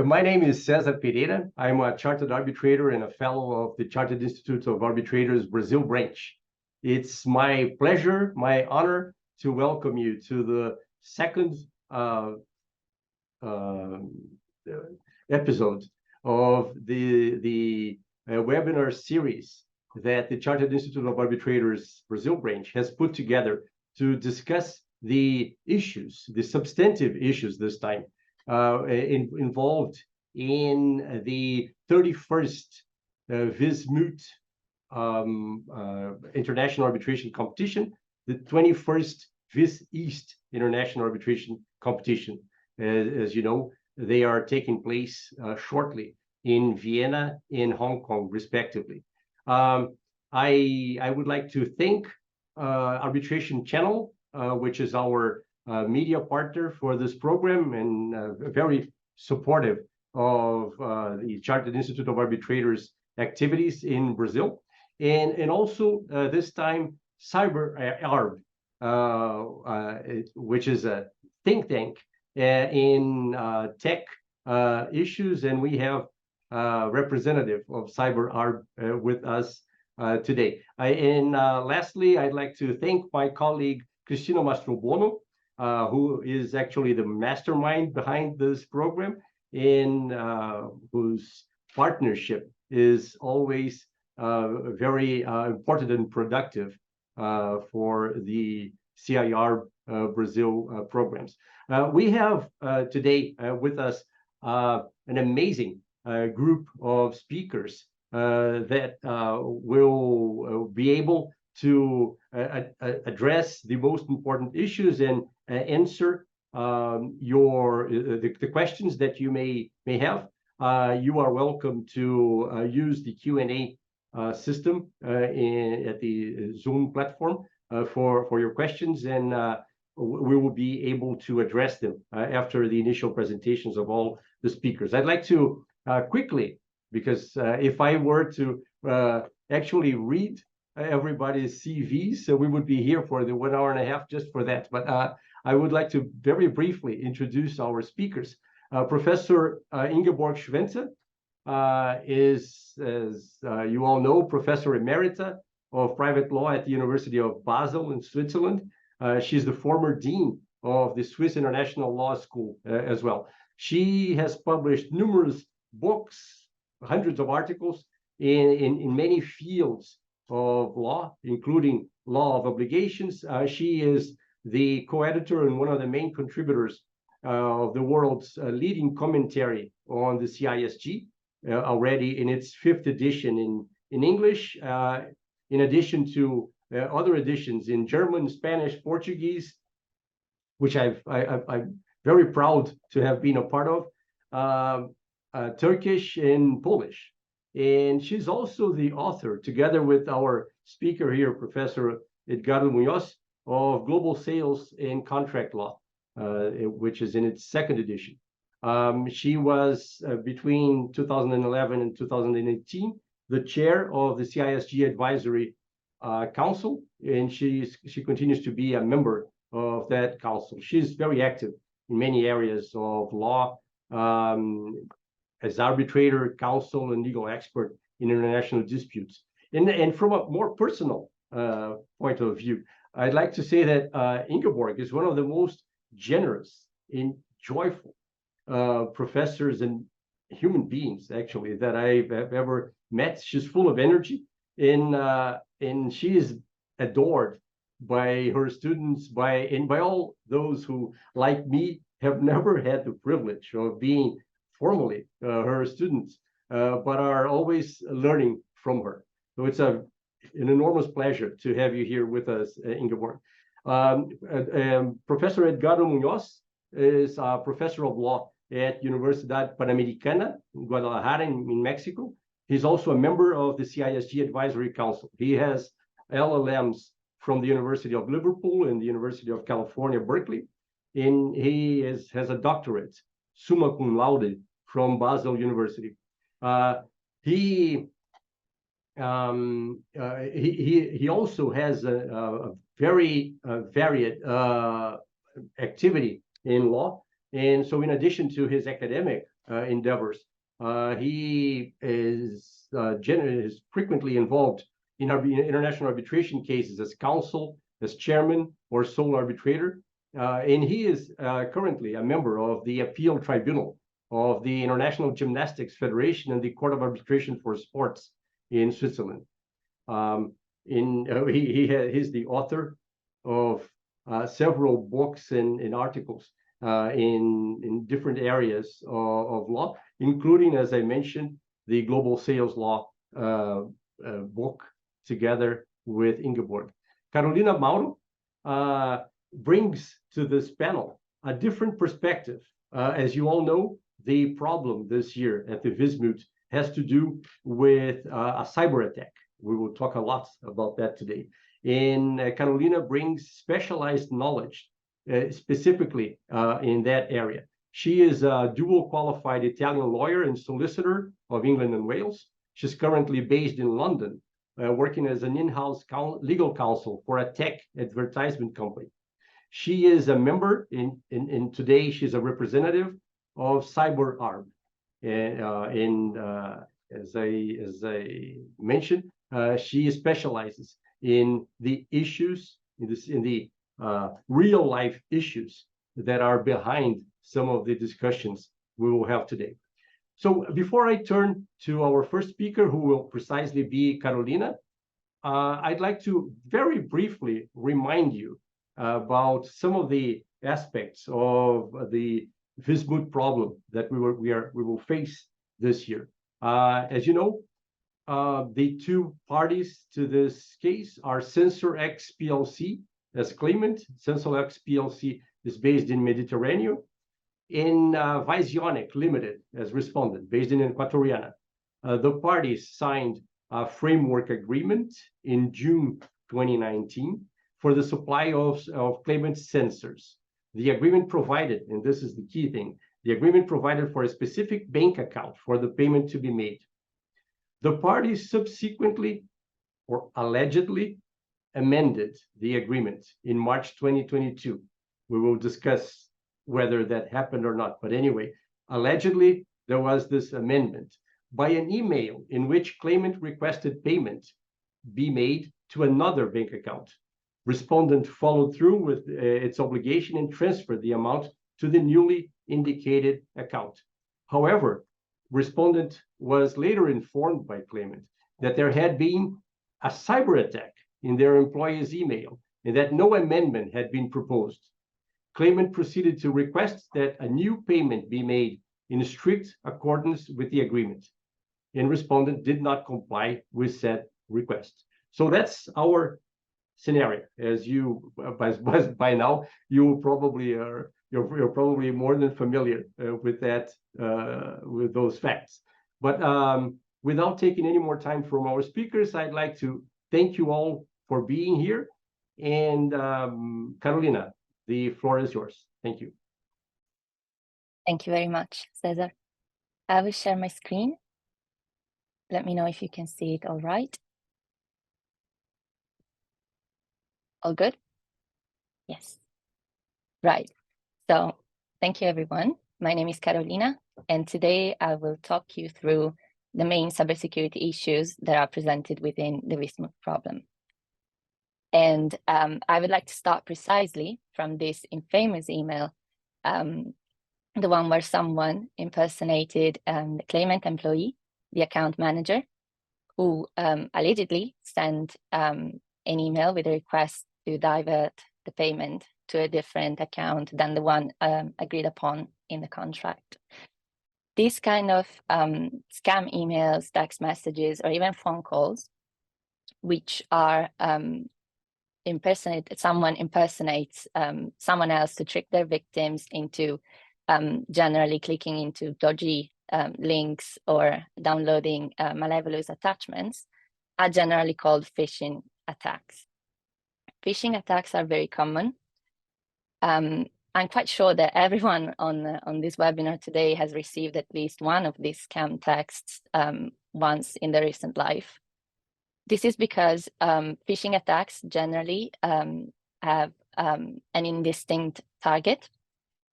My name is Cesar Pereira. I'm a chartered arbitrator and a fellow of the Chartered Institute of Arbitrators Brazil branch. It's my pleasure, my honor to welcome you to the second episode of the webinar series that the Chartered Institute of Arbitrators Brazil branch has put together to discuss the issues, the substantive issues this time, involved in the 31st Vis Moot international arbitration competition, the 21st Vis East international arbitration competition. As you know, they are taking place shortly in Vienna and Hong Kong, respectively. I would like to thank Arbitration Channel, which is our media partner for this program and very supportive of the Chartered Institute of Arbitrators activities in Brazil. And also this time CyberArb, which is a think tank in tech issues, and we have a representative of CyberArb with us today. Lastly, I'd like to thank my colleague Cristina Mastrobono, who is actually the mastermind behind this program, and whose partnership is always very important and productive for the CIArb Brazil programs. We have today with us an amazing group of speakers that will be able to address the most important issues and answer the questions that you may have. You are welcome to use the Q&A system at the Zoom platform for your questions, and we will be able to address them after the initial presentations of all the speakers. I'd like to quickly, because if I were to actually read everybody's CVs, so we would be here for the 1 hour and a half just for that. But I would like to very briefly introduce our speakers. Professor Ingeborg Schwenzer is, as you all know, Professor Emerita of Private Law at the University of Basel in Switzerland. She's the former Dean of the Swiss International Law School as well. She has published numerous books, hundreds of articles in many fields of law, including law of obligations. She is the co-editor and one of the main contributors of the world's leading commentary on the CISG, already in its 5th edition in English, in addition to other editions in German, Spanish, Portuguese, which I'm very proud to have been a part of, Turkish and Polish. And she's also the author, together with our speaker here, Professor Edgardo Muñoz, of Global Sales and Contract Law, which is in its 2nd edition. She was, between 2011 and 2018, the chair of the CISG Advisory Council, and she continues to be a member of that council. She's very active in many areas of law, as arbitrator, counsel, and legal expert in international disputes. And from a more personal point of view, I'd like to say that Ingeborg is one of the most generous and joyful professors and human beings, actually, that I've ever met. She's full of energy, and she is adored by her students, by all those who, like me, have never had the privilege of being formally her students, but are always learning from her. So it's an enormous pleasure to have you here with us, Ingeborg. Professor Edgardo Muñoz is a professor of law at Universidad Panamericana in Guadalajara in Mexico. He's also a member of the CISG Advisory Council. He has LLMs from the University of Liverpool and the University of California, Berkeley, and he has a doctorate, summa cum laude, from Basel University. He also has a very varied activity in law, and so in addition to his academic endeavors. He is frequently involved in international arbitration cases as counsel, as chairman, or sole arbitrator. And he is currently a member of the Appeal Tribunal of the International Gymnastics Federation and the Court of Arbitration for Sports in Switzerland. He's the author of several books and articles in different areas of law, including, as I mentioned, the Global Sales Law book together with Ingeborg. Carolina Mauro brings to this panel a different perspective. As you all know, the problem this year at the Vis Moot has to do with a cyber attack. We will talk a lot about that today. And Carolina brings specialized knowledge, specifically in that area. She is a dual qualified Italian lawyer and solicitor of England and Wales. She's currently based in London, working as an in-house legal counsel for a tech advertisement company. She is a member, and today she's a representative of CyberArb. As I mentioned, she specializes in the issues, in the real life issues that are behind some of the discussions we will have today. So before I turn to our first speaker, who will precisely be Carolina, I'd like to very briefly remind you about some of the aspects of the Vis Moot problem that we will face this year. As you know, the two parties to this case are CensorX PLC as claimant. CensorX PLC is based in Mediterranean, in Visionic Limited as respondent, based in Equatoriana. The parties signed a framework agreement in June 2019 for the supply of claimant sensors. The agreement provided, and this is the key thing, the agreement provided for a specific bank account for the payment to be made. The parties subsequently, or allegedly, amended the agreement in March 2022. We will discuss whether that happened or not. But anyway, allegedly, there was this amendment by an email in which claimant requested payment be made to another bank account. Respondent followed through with its obligation and transferred the amount to the newly indicated account. However, respondent was later informed by claimant that there had been a cyber attack in their employee's email and that no amendment had been proposed. Claimant proceeded to request that a new payment be made in strict accordance with the agreement, and respondent did not comply with said request. So that's our scenario. As you, by now, you probably are, you're probably more than familiar with that, with those facts. But without taking any more time from our speakers, I'd like to thank you all for being here. And Carolina, the floor is yours. Thank you. Thank you very much, Cesar. I will share my screen. Let me know if you can see it all right. All good? Yes. Right. So thank you, everyone. My name is Carolina, and today I will talk you through the main cybersecurity issues that are presented within the Vis Moot problem. And I would like to start precisely from this infamous email, the one where someone impersonated the claimant employee, the account manager, who allegedly sent an email with a request to divert the payment to a different account than the one agreed upon in the contract. These kind of scam emails, text messages, or even phone calls, which are someone impersonates someone else to trick their victims into generally clicking into dodgy links or downloading malicious attachments, are generally called phishing attacks. Phishing attacks are very common. I'm quite sure that everyone on this webinar today has received at least one of these scam texts once in their recent life. This is because phishing attacks generally have an indistinct target.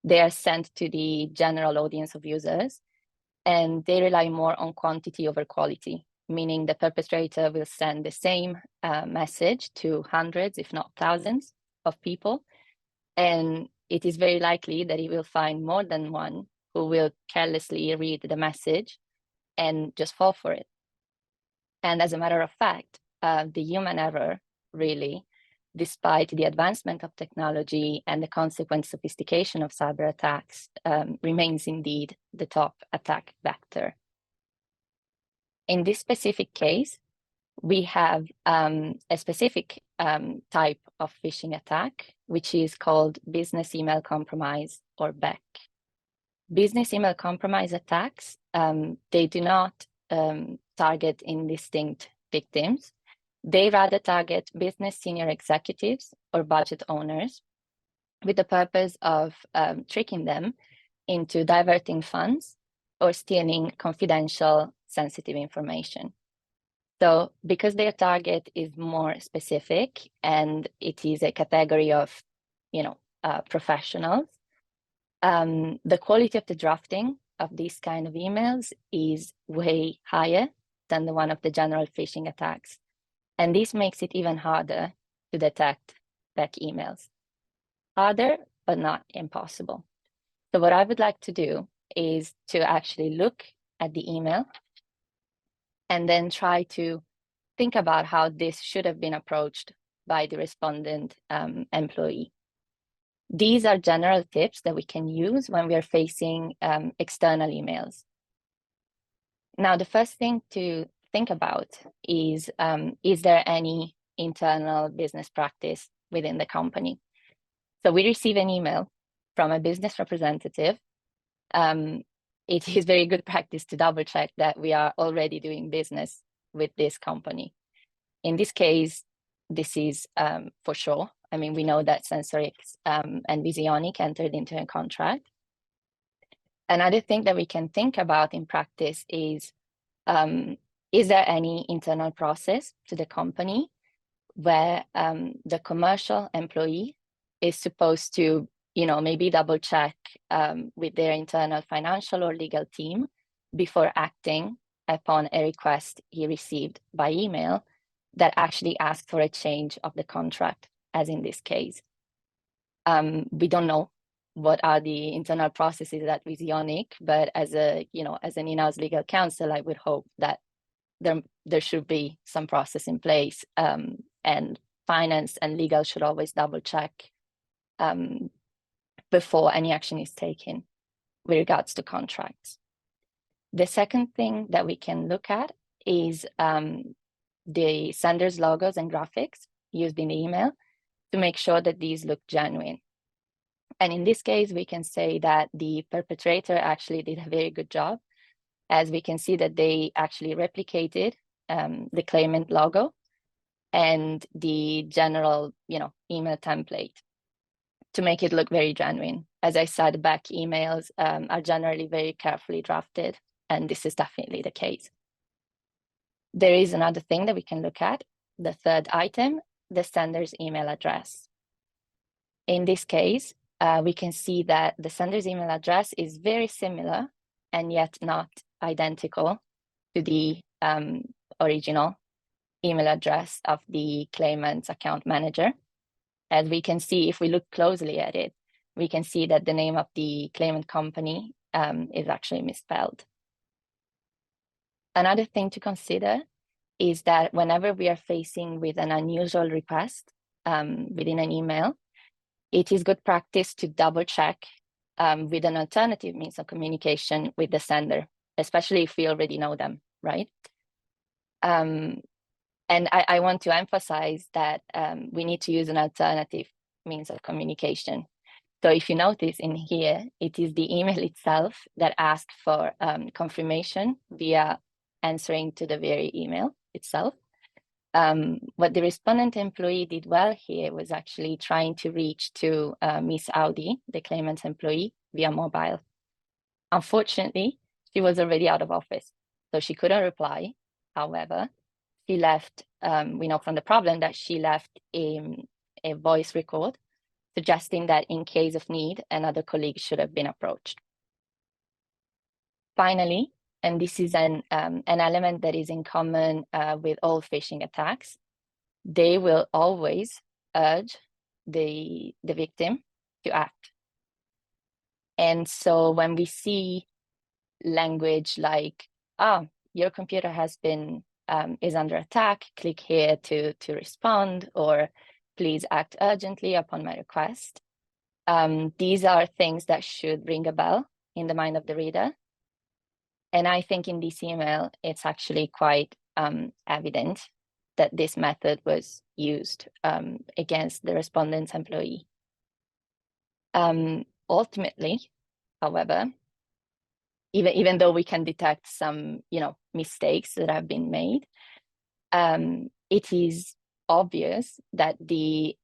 They are sent to the general audience of users, and they rely more on quantity over quality, meaning the perpetrator will send the same message to hundreds, if not thousands, of people. And it is very likely that he will find more than one who will carelessly read the message and just fall for it. And as a matter of fact, the human error really, despite the advancement of technology and the consequent sophistication of cyber attacks, remains indeed the top attack vector. In this specific case, we have a specific type of phishing attack, which is called business email compromise, or BEC. Business email compromise attacks, they do not target indistinct victims. They rather target business senior executives or budget owners with the purpose of tricking them into diverting funds or stealing confidential, sensitive information. So because their target is more specific and it is a category of, professionals, the quality of the drafting of these kind of emails is way higher than the one of the general phishing attacks. And this makes it even harder to detect BEC emails. Harder, but not impossible. So what I would like to do is to actually look at the email and then try to think about how this should have been approached by the respondent employee. These are general tips that we can use when we are facing external emails. Now, the first thing to think about is there any internal business practice within the company? So we receive an email from a business representative. It is very good practice to double check that we are already doing business with this company. In this case, this is for sure. I mean, we know that SensorX and Visionic entered into a contract. Another thing that we can think about in practice is there any internal process to the company where the commercial employee is supposed to, maybe double check with their internal financial or legal team before acting upon a request he received by email that actually asks for a change of the contract, as in this case. We don't know what are the internal processes at Visionic, but as an in-house legal counsel, I would hope that there should be some process in place, and finance and legal should always double check before any action is taken with regards to contracts. The second thing that we can look at is the sender's logos and graphics used in the email to make sure that these look genuine. And in this case, we can say that the perpetrator actually did a very good job, as we can see that they actually replicated the claimant logo and the general, email template to make it look very genuine. As I said, BEC emails are generally very carefully drafted, and this is definitely the case. There is another thing that we can look at, the third item, the sender's email address. In this case, we can see that the sender's email address is very similar and yet not identical to the original email address of the claimant's account manager. As we can see, if we look closely at it, we can see that the name of the claimant company is actually misspelled. Another thing to consider is that whenever we are facing with an unusual request within an email, it is good practice to double check with an alternative means of communication with the sender, especially if we already know them, right? And I want to emphasize that we need to use an alternative means of communication. So if you notice in here, it is the email itself that asks for confirmation via answering to the very email itself. What the respondent employee did well here was actually trying to reach to Miss Audi, the claimant's employee, via mobile. Unfortunately, she was already out of office, so she couldn't reply. However, she left, we know from the problem that she left a voice record suggesting that in case of need, another colleague should have been approached. Finally, and this is an element that is in common with all phishing attacks. They will always urge the victim to act. And so when we see language like, "Oh, your computer has been is under attack, click here to respond," or "Please act urgently upon my request," these are things that should ring a bell in the mind of the reader. And I think in this email, it's actually quite evident that this method was used against the respondent's employee. Ultimately, however, even though we can detect some, mistakes that have been made, it is obvious that the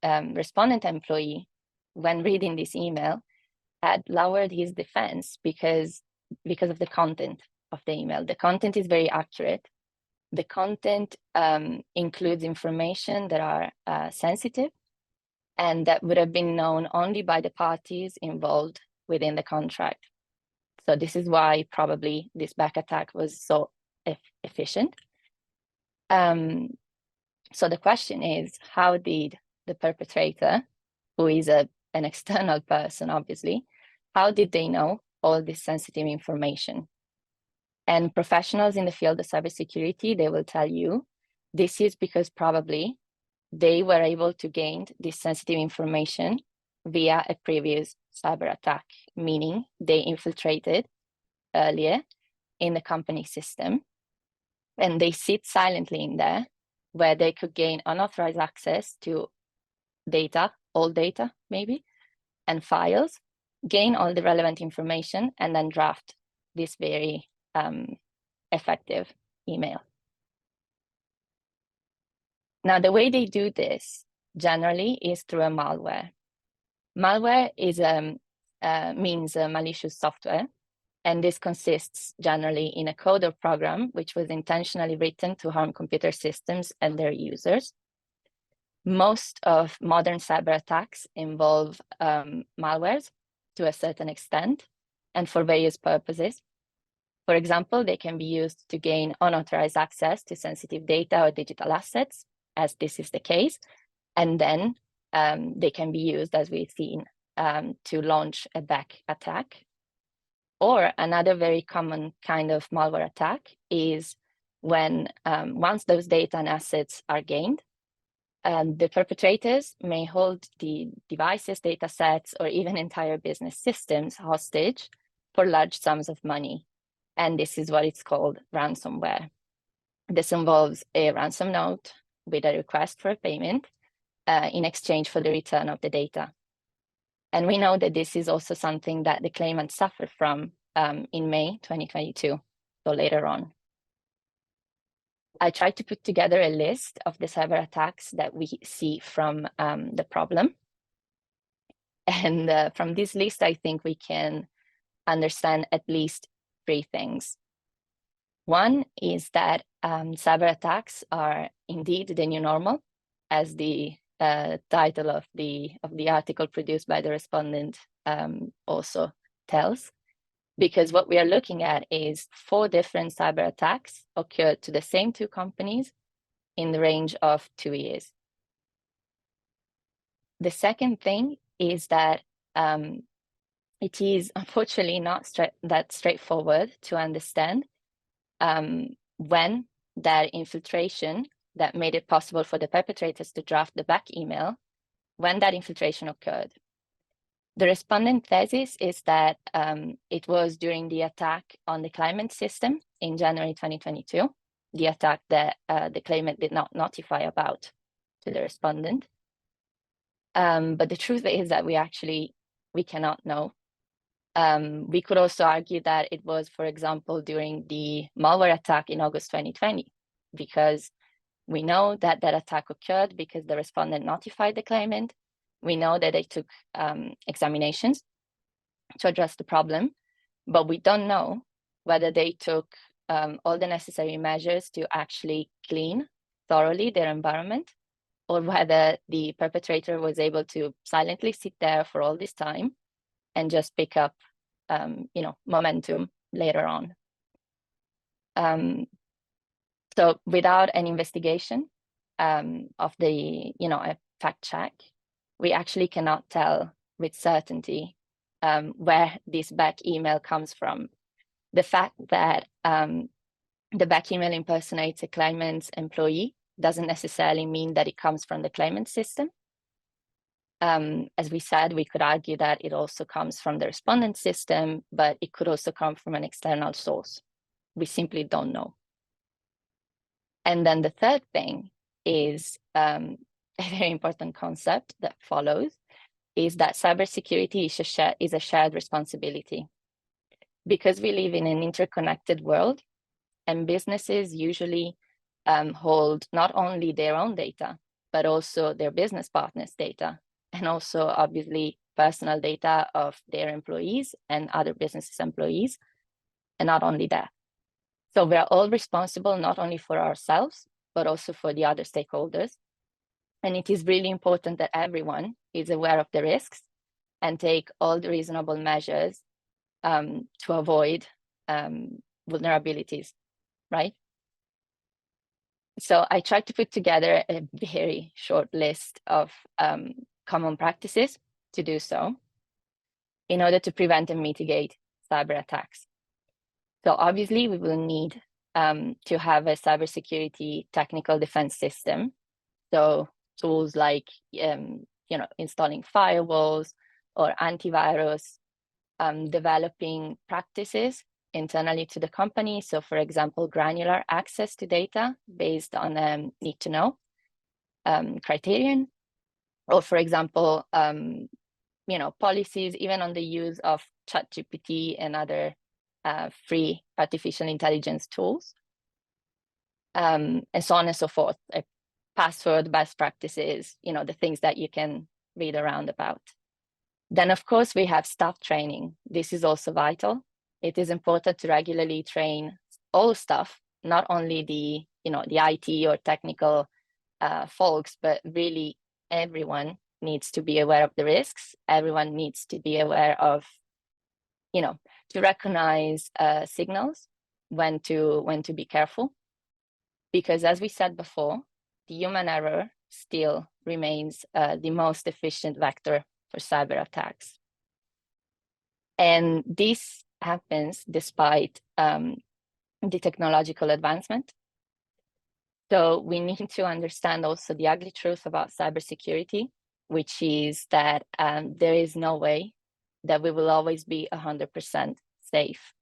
respondent employee, when reading this email, had lowered his defense because of the content of the email. The content is very accurate. The content includes information that are sensitive and that would have been known only by the parties involved within the contract. So this is why probably this back attack was so efficient. So the question is, how did the perpetrator, who is an external person, obviously, how did they know all this sensitive information? And professionals in the field of cybersecurity, they will tell you this is because probably they were able to gain this sensitive information via a previous cyber attack, meaning they infiltrated earlier in the company system, and they sit silently in there where they could gain unauthorized access to data, all data maybe, and files, gain all the relevant information, and then draft this very effective email. Now, the way they do this generally is through a malware. Malware is means malicious software, and this consists generally in a code or program which was intentionally written to harm computer systems and their users. Most of modern cyber attacks involve malwares to a certain extent and for various purposes. For example, they can be used to gain unauthorized access to sensitive data or digital assets, as this is the case, and then they can be used, as we've seen, to launch a back attack. Or another very common kind of malware attack is when once those data and assets are gained, the perpetrators may hold the devices, data sets, or even entire business systems hostage for large sums of money. And this is what it's called ransomware. This involves a ransom note with a request for a payment in exchange for the return of the data. And we know that this is also something that the claimant suffered from in May 2022, so later on. I tried to put together a list of the cyber attacks that we see from the problem. And from this list, I think we can understand at least 3 things. One is that cyber attacks are indeed the new normal, as the title of the article produced by the respondent also tells, because what we are looking at is 4 different cyber attacks occurred to the same 2 companies in the range of 2 years. The second thing is that it is unfortunately not that straightforward to understand when that infiltration that made it possible for the perpetrators to draft the back email, when that infiltration occurred. The respondent thesis is that it was during the attack on the claimant system in January 2022, the attack that the claimant did not notify about to the respondent. But the truth is that we cannot know. We could also argue that it was, for example, during the malware attack in August 2020, because we know that that attack occurred because the respondent notified the claimant. We know that they took examinations to address the problem, but we don't know whether they took all the necessary measures to actually clean thoroughly their environment, or whether the perpetrator was able to silently sit there for all this time and just pick up momentum later on. So without an investigation of the, a fact check, we actually cannot tell with certainty where this back email comes from. The fact that the back email impersonates a claimant's employee doesn't necessarily mean that it comes from the claimant system. As we said, we could argue that it also comes from the respondent system, but it could also come from an external source. We simply don't know. And then the third thing is a very important concept that follows, is that cybersecurity is a shared responsibility. Because we live in an interconnected world, and businesses usually hold not only their own data, but also their business partners' data, and also obviously personal data of their employees and other businesses' employees, and not only that. So we're all responsible not only for ourselves, but also for the other stakeholders. And it is really important that everyone is aware of the risks and take all the reasonable measures to avoid vulnerabilities, right? So I tried to put together a very short list of common practices to do so in order to prevent and mitigate cyber attacks. So obviously we will need to have a cybersecurity technical defense system. So tools like installing firewalls or antivirus, developing practices internally to the company. So for example, granular access to data based on need to know criterion, or for example, policies even on the use of ChatGPT and other free artificial intelligence tools, and so on and so forth. Password, best practices, the things that you can read around about. Then of course we have staff training. This is also vital. It is important to regularly train all staff, not only the IT or technical folks, but really everyone needs to be aware of the risks. Everyone needs to be aware of, to recognize signals, when to be careful. Because as we said before, the human error still remains the most efficient vector for cyber attacks. And this happens despite the technological advancement. So we need to understand also the ugly truth about cybersecurity, which is that there is no way that we will always be 100% safe.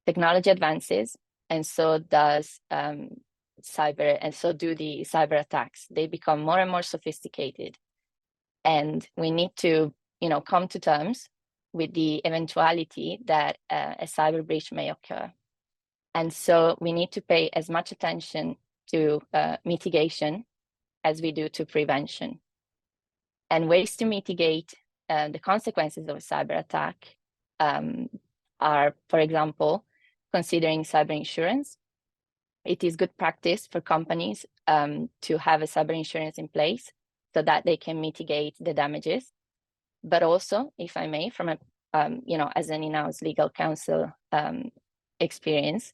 Technology advances, and so does cyber, and so do the cyber attacks. They become more and more sophisticated, and we need to, come to terms with the eventuality that a cyber breach may occur. And so we need to pay as much attention to mitigation as we do to prevention. And ways to mitigate the consequences of a cyber attack are, for example, considering cyber insurance. It is good practice for companies to have a cyber insurance in place so that they can mitigate the damages. But also, if I may, from a as an in-house legal counsel experience,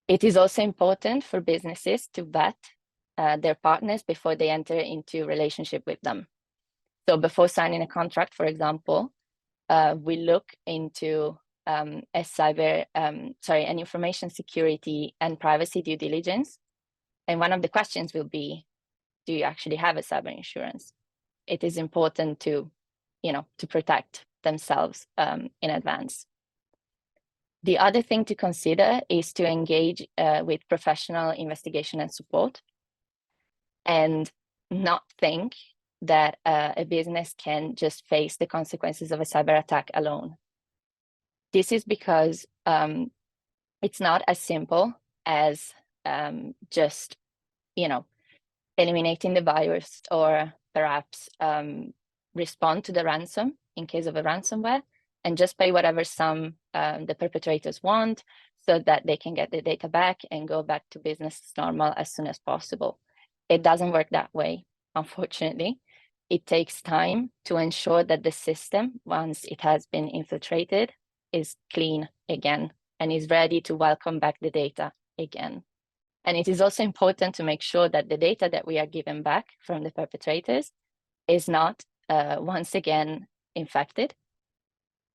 it is also important for businesses to vet their partners before they enter into relationship with them. So before signing a contract, for example, we look into an information security and privacy due diligence. And one of the questions will be, do you actually have a cyber insurance? It is important to protect themselves in advance. The other thing to consider is to engage with professional investigation and support, and not think that a business can just face the consequences of a cyber attack alone. This is because it's not as simple as just, eliminating the virus, or perhaps respond to the ransom in case of a ransomware, and just pay whatever sum the perpetrators want so that they can get the data back and go back to business as normal as soon as possible. It doesn't work that way, unfortunately. It takes time to ensure that the system, once it has been infiltrated, is clean again and is ready to welcome back the data again. And it is also important to make sure that the data that we are given back from the perpetrators is not once again infected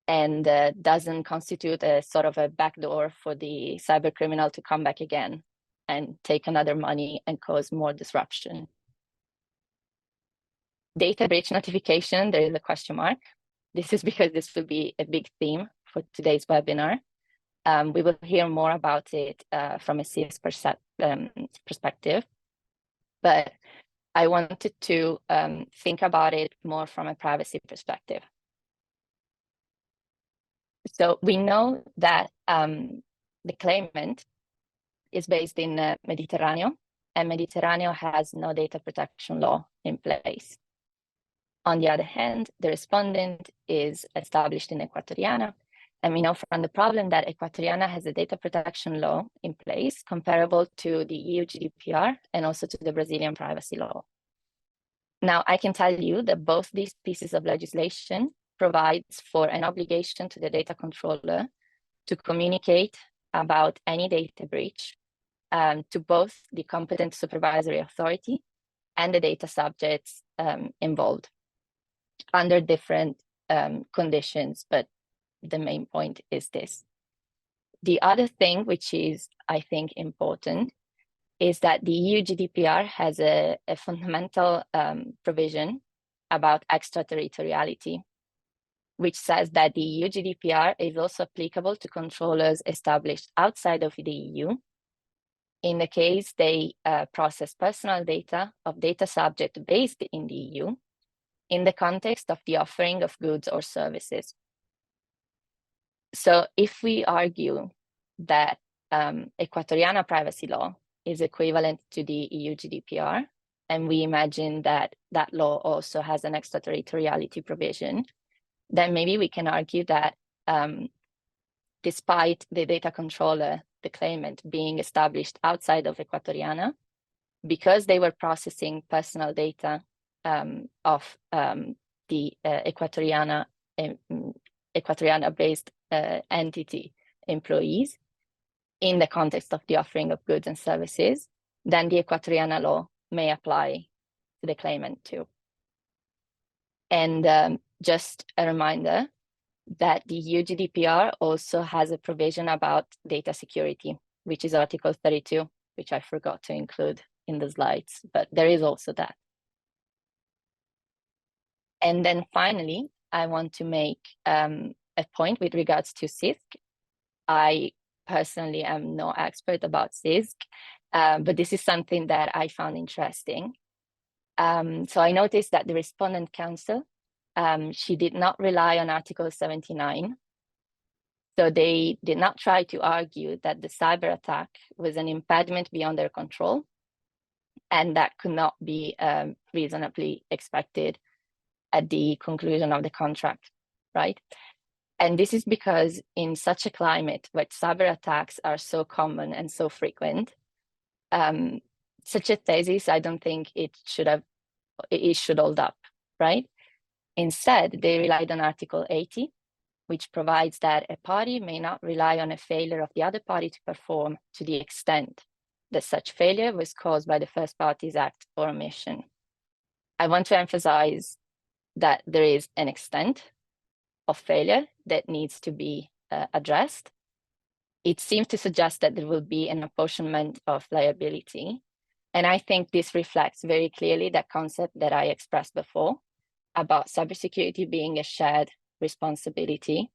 and doesn't constitute a sort of a backdoor for the cyber criminal to come back again and take another money and cause more disruption. Data breach notification, there is a question mark. This is because this will be a big theme for today's webinar. We will hear more about it from a CS perspective, but I wanted to think about it more from a privacy perspective. So we know that the claimant is based in Mediterranean, and Mediterranean has no data protection law in place. On the other hand, the respondent is established in Equatoriana, and we know from the problem that Equatoriana has a data protection law in place comparable to the EU GDPR and also to the Brazilian privacy law. Now, I can tell you that both these pieces of legislation provides for an obligation to the data controller to communicate about any data breach to both the competent supervisory authority and the data subjects involved under different conditions, but the main point is this. The other thing, which is, I think, important, is that the EU GDPR has a fundamental provision about extraterritoriality, which says that the EU GDPR is also applicable to controllers established outside of the EU in the case they process personal data of data subject based in the EU in the context of the offering of goods or services. So if we argue that Equatoriana privacy law is equivalent to the EU GDPR, and we imagine that that law also has an extraterritoriality provision, then maybe we can argue that despite the data controller, the claimant, being established outside of Equatoriana, because they were processing personal data of the Equatoriana-based entity employees in the context of the offering of goods and services, then the Equatoriana law may apply to the claimant too. And just a reminder that the EU GDPR also has a provision about data security, which is Article 32, which I forgot to include in the slides, but there is also that. And then finally, I want to make a point with regards to CISG. I personally am no expert about CISG, but this is something that I found interesting. So I noticed that the respondent counsel, she did not rely on Article 79. So they did not try to argue that the cyber attack was an impediment beyond their control, and that could not be reasonably expected at the conclusion of the contract, right? And this is because in such a climate where cyber attacks are so common and so frequent, such a thesis, I don't think it should hold up, right? Instead, they relied on Article 80, which provides that a party may not rely on a failure of the other party to perform to the extent that such failure was caused by the first party's act or omission. I want to emphasize that there is an extent of failure that needs to be addressed. It seems to suggest that there will be an apportionment of liability. And I think this reflects very clearly that concept that I expressed before about cybersecurity being a shared responsibility,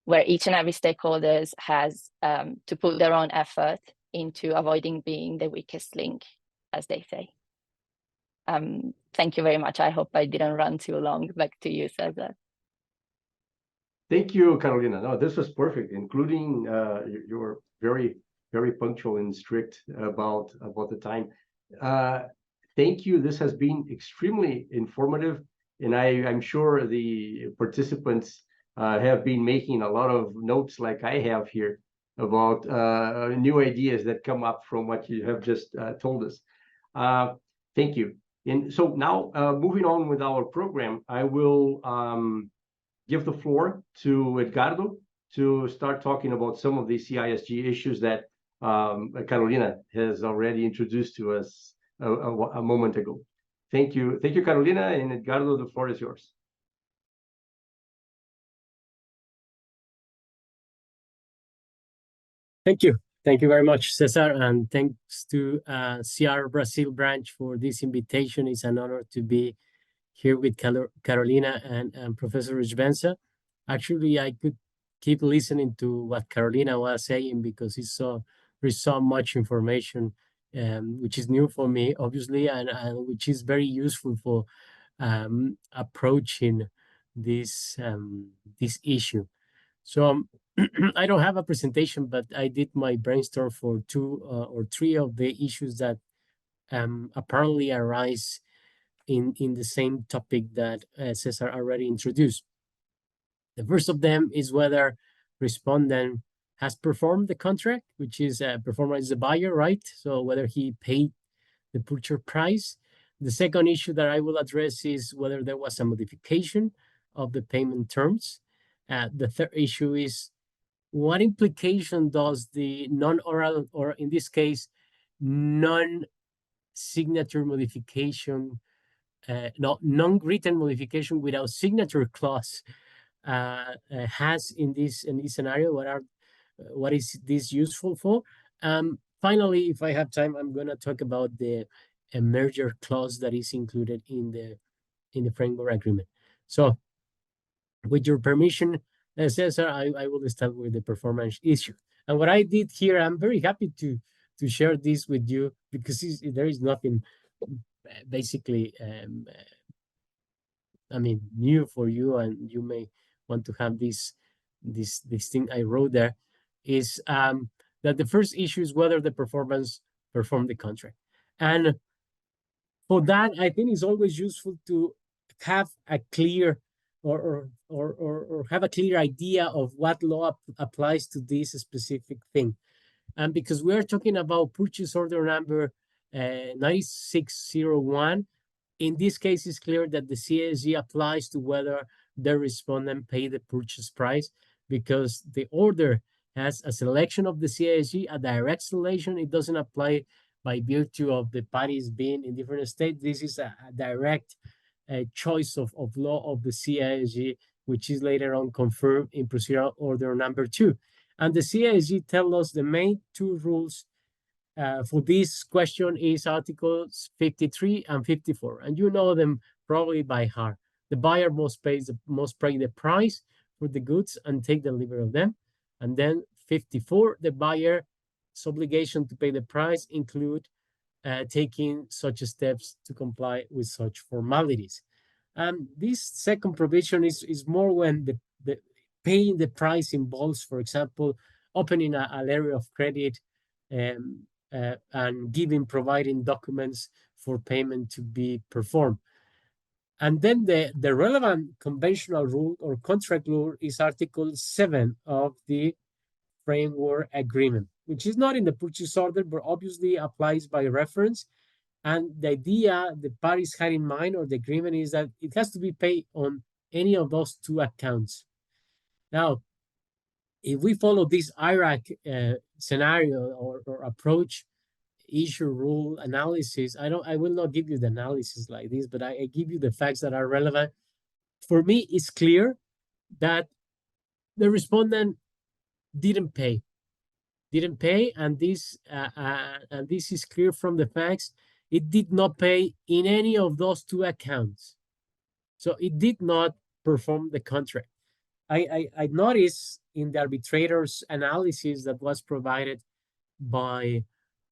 where each and every stakeholder has to put their own effort into avoiding being the weakest link, as they say. Thank you very much. I hope I didn't run too long. Back to you, Cesar. Thank you, Carolina. No, this was perfect, including you were very, very punctual and strict about the time. Thank you. This has been extremely informative, and I'm sure the participants have been making a lot of notes like I have here about new ideas that come up from what you have just told us. Thank you. And so now, moving on with our program, I will give the floor to Edgardo to start talking about some of the CISG issues that Carolina has already introduced to us a moment ago. Thank you, Carolina, and Edgardo, the floor is yours. Thank you. Thank you very much, Cesar, and thanks to C.Arb Brazil branch for this invitation. It's an honor to be here with Carolina and Professor Schwenzer. Actually, I could keep listening to what Carolina was saying because there's so much information which is new for me, obviously, and which is very useful for approaching this issue. So I don't have a presentation, but I did my brainstorm for 2 or 3 of the issues that apparently arise in the same topic that Cesar already introduced. The first of them is whether respondent has performed the contract, which is performer is the buyer, right? So whether he paid the purchase price. The second issue that I will address is whether there was a modification of the payment terms. The third issue is what implication does the non-oral, or in this case, non-signature modification, non-written modification without signature clause has in this scenario? What is this useful for? Finally, if I have time, I'm going to talk about the merger clause that is included in the framework agreement. So, with your permission, Cesar, I will start with the performance issue. And what I did here, I'm very happy to share this with you because there is nothing basically, I mean, new for you, and you may want to have this thing I wrote there, is that the first issue is whether the performance performed the contract. And for that, I think it's always useful to have a clear or have a clear idea of what law applies to this specific thing. And because we're talking about purchase order number 9601, in this case, it's clear that the CISG applies to whether the respondent paid the purchase price, because the order has a selection of the CISG, a direct selection. It doesn't apply by virtue of the parties being in different states. This is a direct choice of law of the CISG, which is later on confirmed in procedural order number 2. And the CISG tells us the main 2 rules for this question is Articles 53 and 54, and you know them probably by heart. The buyer must pay the price for the goods and take delivery of them. And then 54, the buyer's obligation to pay the price include taking such steps to comply with such formalities. This second provision is more when the paying the price involves, for example, opening a letter of credit and providing documents for payment to be performed. And then the relevant conventional rule or contract rule is Article 7 of the framework agreement, which is not in the purchase order, but obviously applies by reference. And the idea the parties had in mind, or the agreement, is that it has to be paid on any of those 2 accounts. Now, if we follow this IRAC scenario or approach, issue, rule, analysis, I will not give you the analysis like this, but I give you the facts that are relevant. For me, it's clear that the respondent didn't pay, and this is clear from the facts. It did not pay in any of those 2 accounts, so it did not perform the contract. I noticed in the arbitrator's analysis that was provided by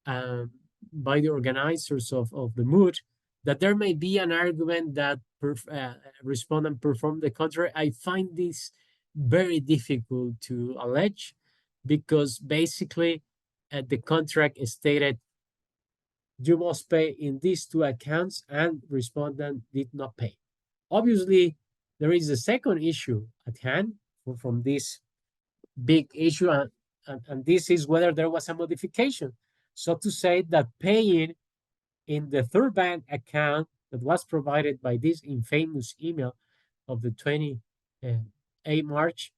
the organizers of the Moot, that there may be an argument that respondent performed the contract. I find this very difficult to allege, because basically the contract stated you must pay in these 2 accounts, and respondent did not pay. Obviously, there is a second issue at hand from this big issue, and this is whether there was a modification. So to say that paying in the third bank account that was provided by this infamous email of the 28th March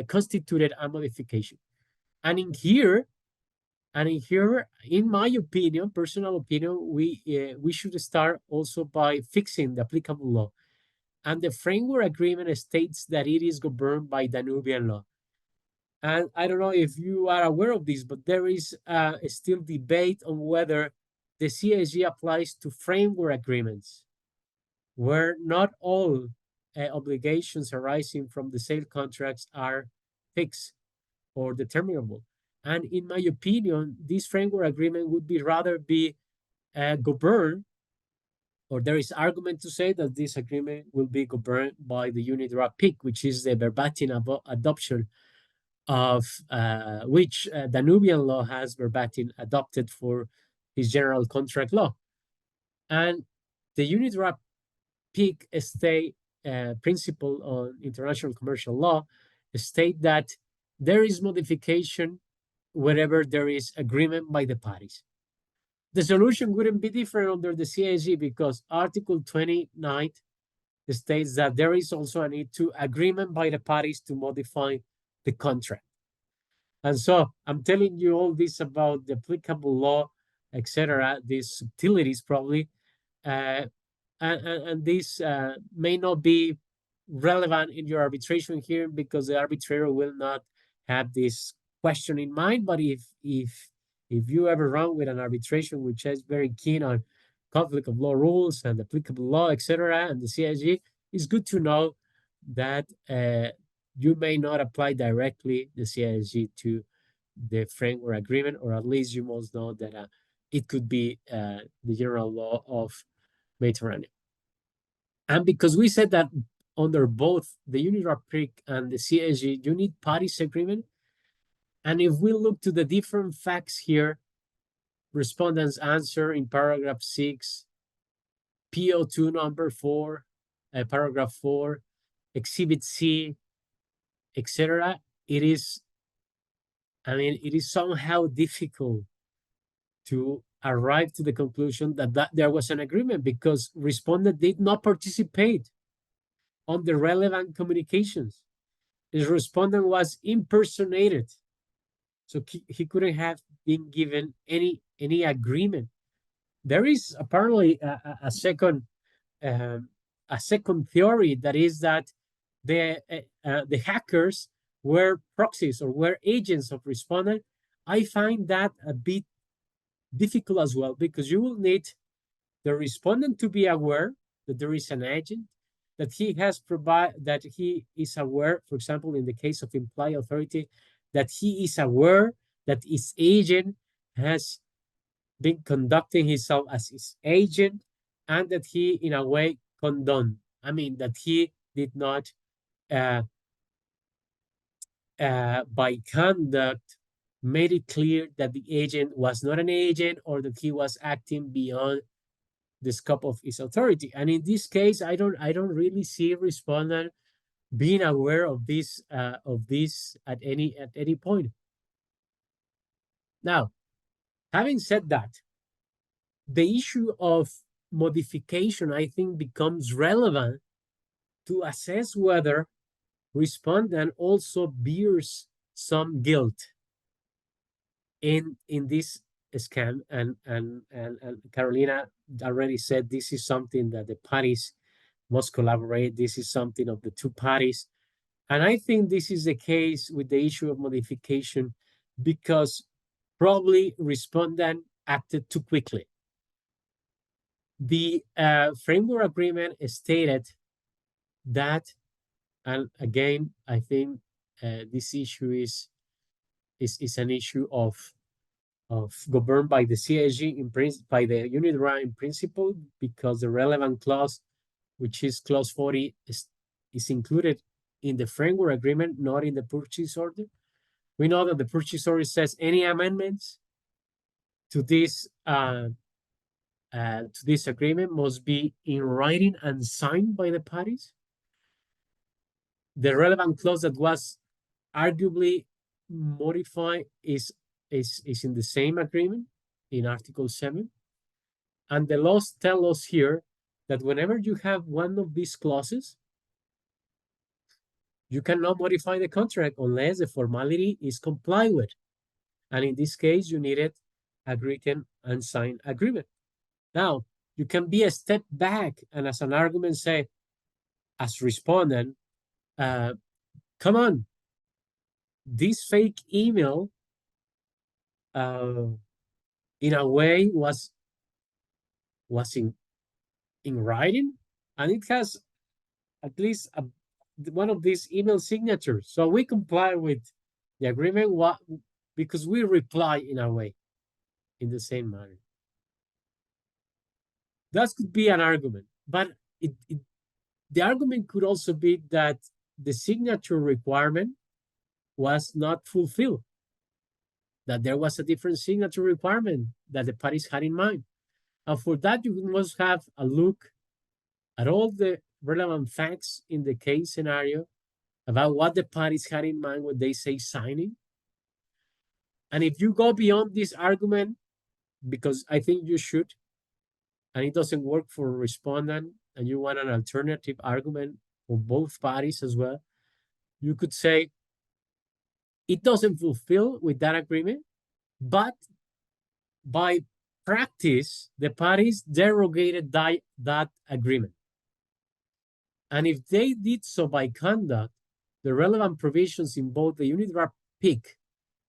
constituted a modification. And in here, in my opinion, personal opinion, we should start also by fixing the applicable law. And the framework agreement states that it is governed by Danubian law. And I don't know if you are aware of this, but there is still debate on whether the CISG applies to framework agreements, where not all obligations arising from the sale contracts are fixed or determinable. And in my opinion, this framework agreement would be rather be governed, or there is argument to say that this agreement will be governed by the Unidroit PIC, which is the verbatim adoption of which Danubian law has verbatim adopted for his general contract law. And the Unidroit PIC state principle on international commercial law state that there is modification wherever there is agreement by the parties. The solution wouldn't be different under the CISG because Article 29 states that there is also a need to agreement by the parties to modify the contract. And so I'm telling you all this about the applicable law, etc., these subtleties probably, and this may not be relevant in your arbitration here because the arbitrator will not have this question in mind. But if you ever run with an arbitration which is very keen on conflict of law rules and applicable law, etc., and the CISG, it's good to know that you may not apply directly the CISG to the framework agreement, or at least you must know that it could be the general law of Mediterranean. And because we said that under both the Unidroit PIC and the CISG, you need parties agreement. And if we look to the different facts here, respondents answer in paragraph 6, PO2 number 4, paragraph 4, exhibit C, etc., it is somehow difficult to arrive to the conclusion that there was an agreement because respondent did not participate on the relevant communications. His respondent was impersonated, so he couldn't have been given any agreement. There is apparently a second theory, that is that the hackers were proxies or were agents of respondent. I find that a bit difficult as well, because you will need the respondent to be aware that there is an agent, that he is aware, for example, in the case of implied authority, that he is aware that his agent has been conducting himself as his agent, and that he, in a way, condoned. I mean, that he did not, by conduct, made it clear that the agent was not an agent, or that he was acting beyond the scope of his authority. And in this case, I don't really see respondent being aware of this at any point. Now, having said that, the issue of modification, I think, becomes relevant to assess whether respondent also bears some guilt in this scam. And Carolina already said this is something that the parties must collaborate. This is something of the two parties. And I think this is the case with the issue of modification, because probably respondent acted too quickly. The framework agreement stated that, and again, I think this issue is an issue of governed by the CISG by the Unidroit in principle, because the relevant clause, which is clause 40, is included in the framework agreement, not in the purchase order. We know that the purchase order says any amendments to this agreement must be in writing and signed by the parties. The relevant clause that was arguably modified is in the same agreement in Article 7. And the laws tell us here that whenever you have one of these clauses, you cannot modify the contract unless the formality is complied with. And in this case, you needed a written and signed agreement. Now, you can be a step back and as an argument say, as respondent, come on, this fake email in a way was in writing, and it has at least one of these email signatures. So we comply with the agreement because we reply in a way, in the same manner. That could be an argument, but the argument could also be that the signature requirement was not fulfilled, that there was a different signature requirement that the parties had in mind. And for that, you must have a look at all the relevant facts in the case scenario about what the parties had in mind when they say signing. And if you go beyond this argument, because I think you should, and it doesn't work for respondent, and you want an alternative argument for both parties as well, you could say it doesn't fulfill with that agreement, but by practice, the parties derogated that agreement. And if they did so by conduct, the relevant provisions in both the Unidraft PIC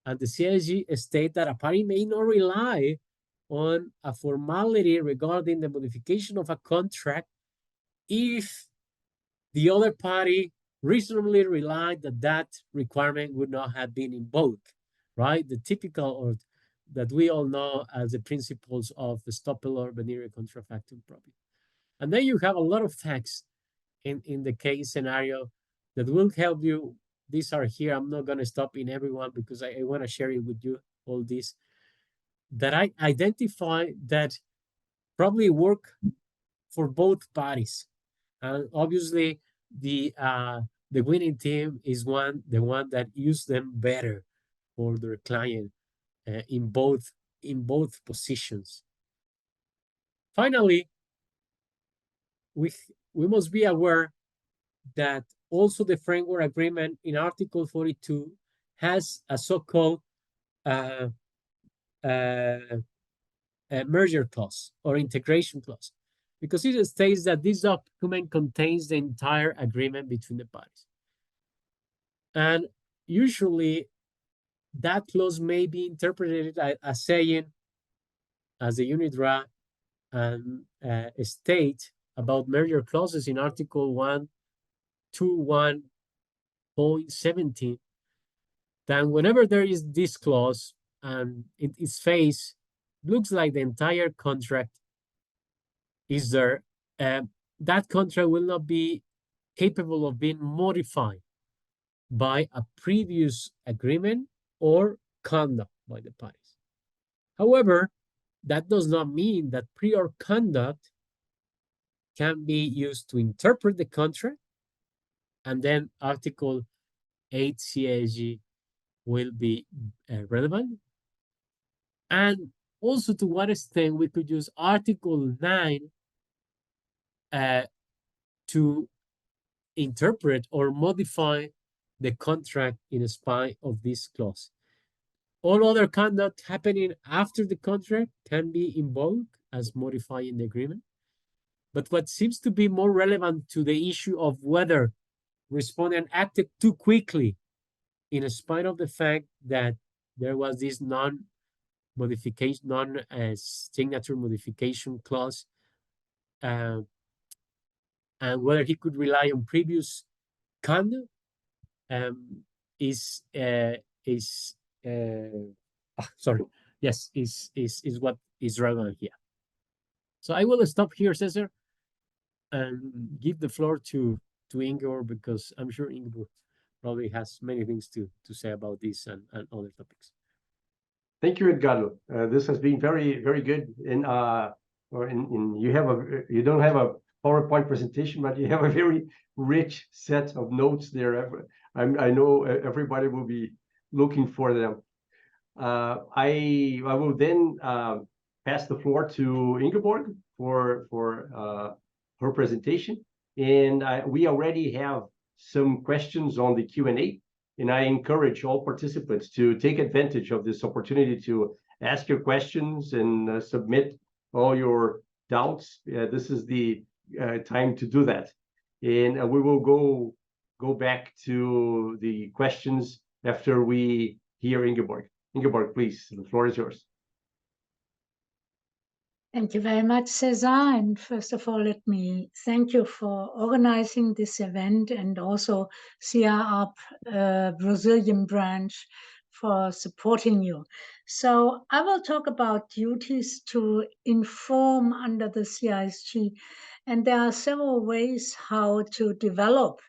and the CISG state that a party may not rely on a formality regarding the modification of a contract if the other party reasonably relied that that requirement would not have been invoked, right? The typical, or that we all know as the principles of the estoppel or venire contra factum proprium. And then you have a lot of facts in the case scenario that will help you. These are here. I'm not going to stop in everyone because I want to share it with you, all this, that I identify that probably work for both parties. And obviously, the winning team is the one that use them better for their client in both positions. Finally, we must be aware that also the framework agreement in Article 42 has a so-called merger clause or integration clause, because it states that this document contains the entire agreement between the parties. And usually that clause may be interpreted as saying, as the Unidraft state about merger clauses in Article 121.17, that whenever there is this clause and its face looks like the entire contract is there, that contract will not be capable of being modified by a previous agreement or conduct by the parties. However, that does not mean that prior conduct can be used to interpret the contract, and then Article 8 CISG will be relevant. And also, to what extent we could use Article 9 to interpret or modify the contract in spite of this clause. All other conduct happening after the contract can be invoked as modifying the agreement. But what seems to be more relevant to the issue of whether respondent acted too quickly in spite of the fact that there was this signature modification clause, and whether he could rely on previous conduct is what is relevant here. So I will stop here, Cesar, and give the floor to Ingeborg, because I'm sure Ingeborg probably has many things to say about this and other topics. Thank you, Edgardo. This has been very, very good. You don't have a PowerPoint presentation, but you have a very rich set of notes there. I know everybody will be looking for them. I will then pass the floor to Ingeborg for her presentation. And we already have some questions on the Q&A, and I encourage all participants to take advantage of this opportunity to ask your questions and submit all your doubts. This is the time to do that. And we will go back to the questions after we hear Ingeborg. Ingeborg, please, the floor is yours. Thank you very much, Cesar. And first of all, let me thank you for organizing this event, and also C.Arb Brazilian branch for supporting you. So I will talk about duties to inform under the CISG. And there are several ways how to develop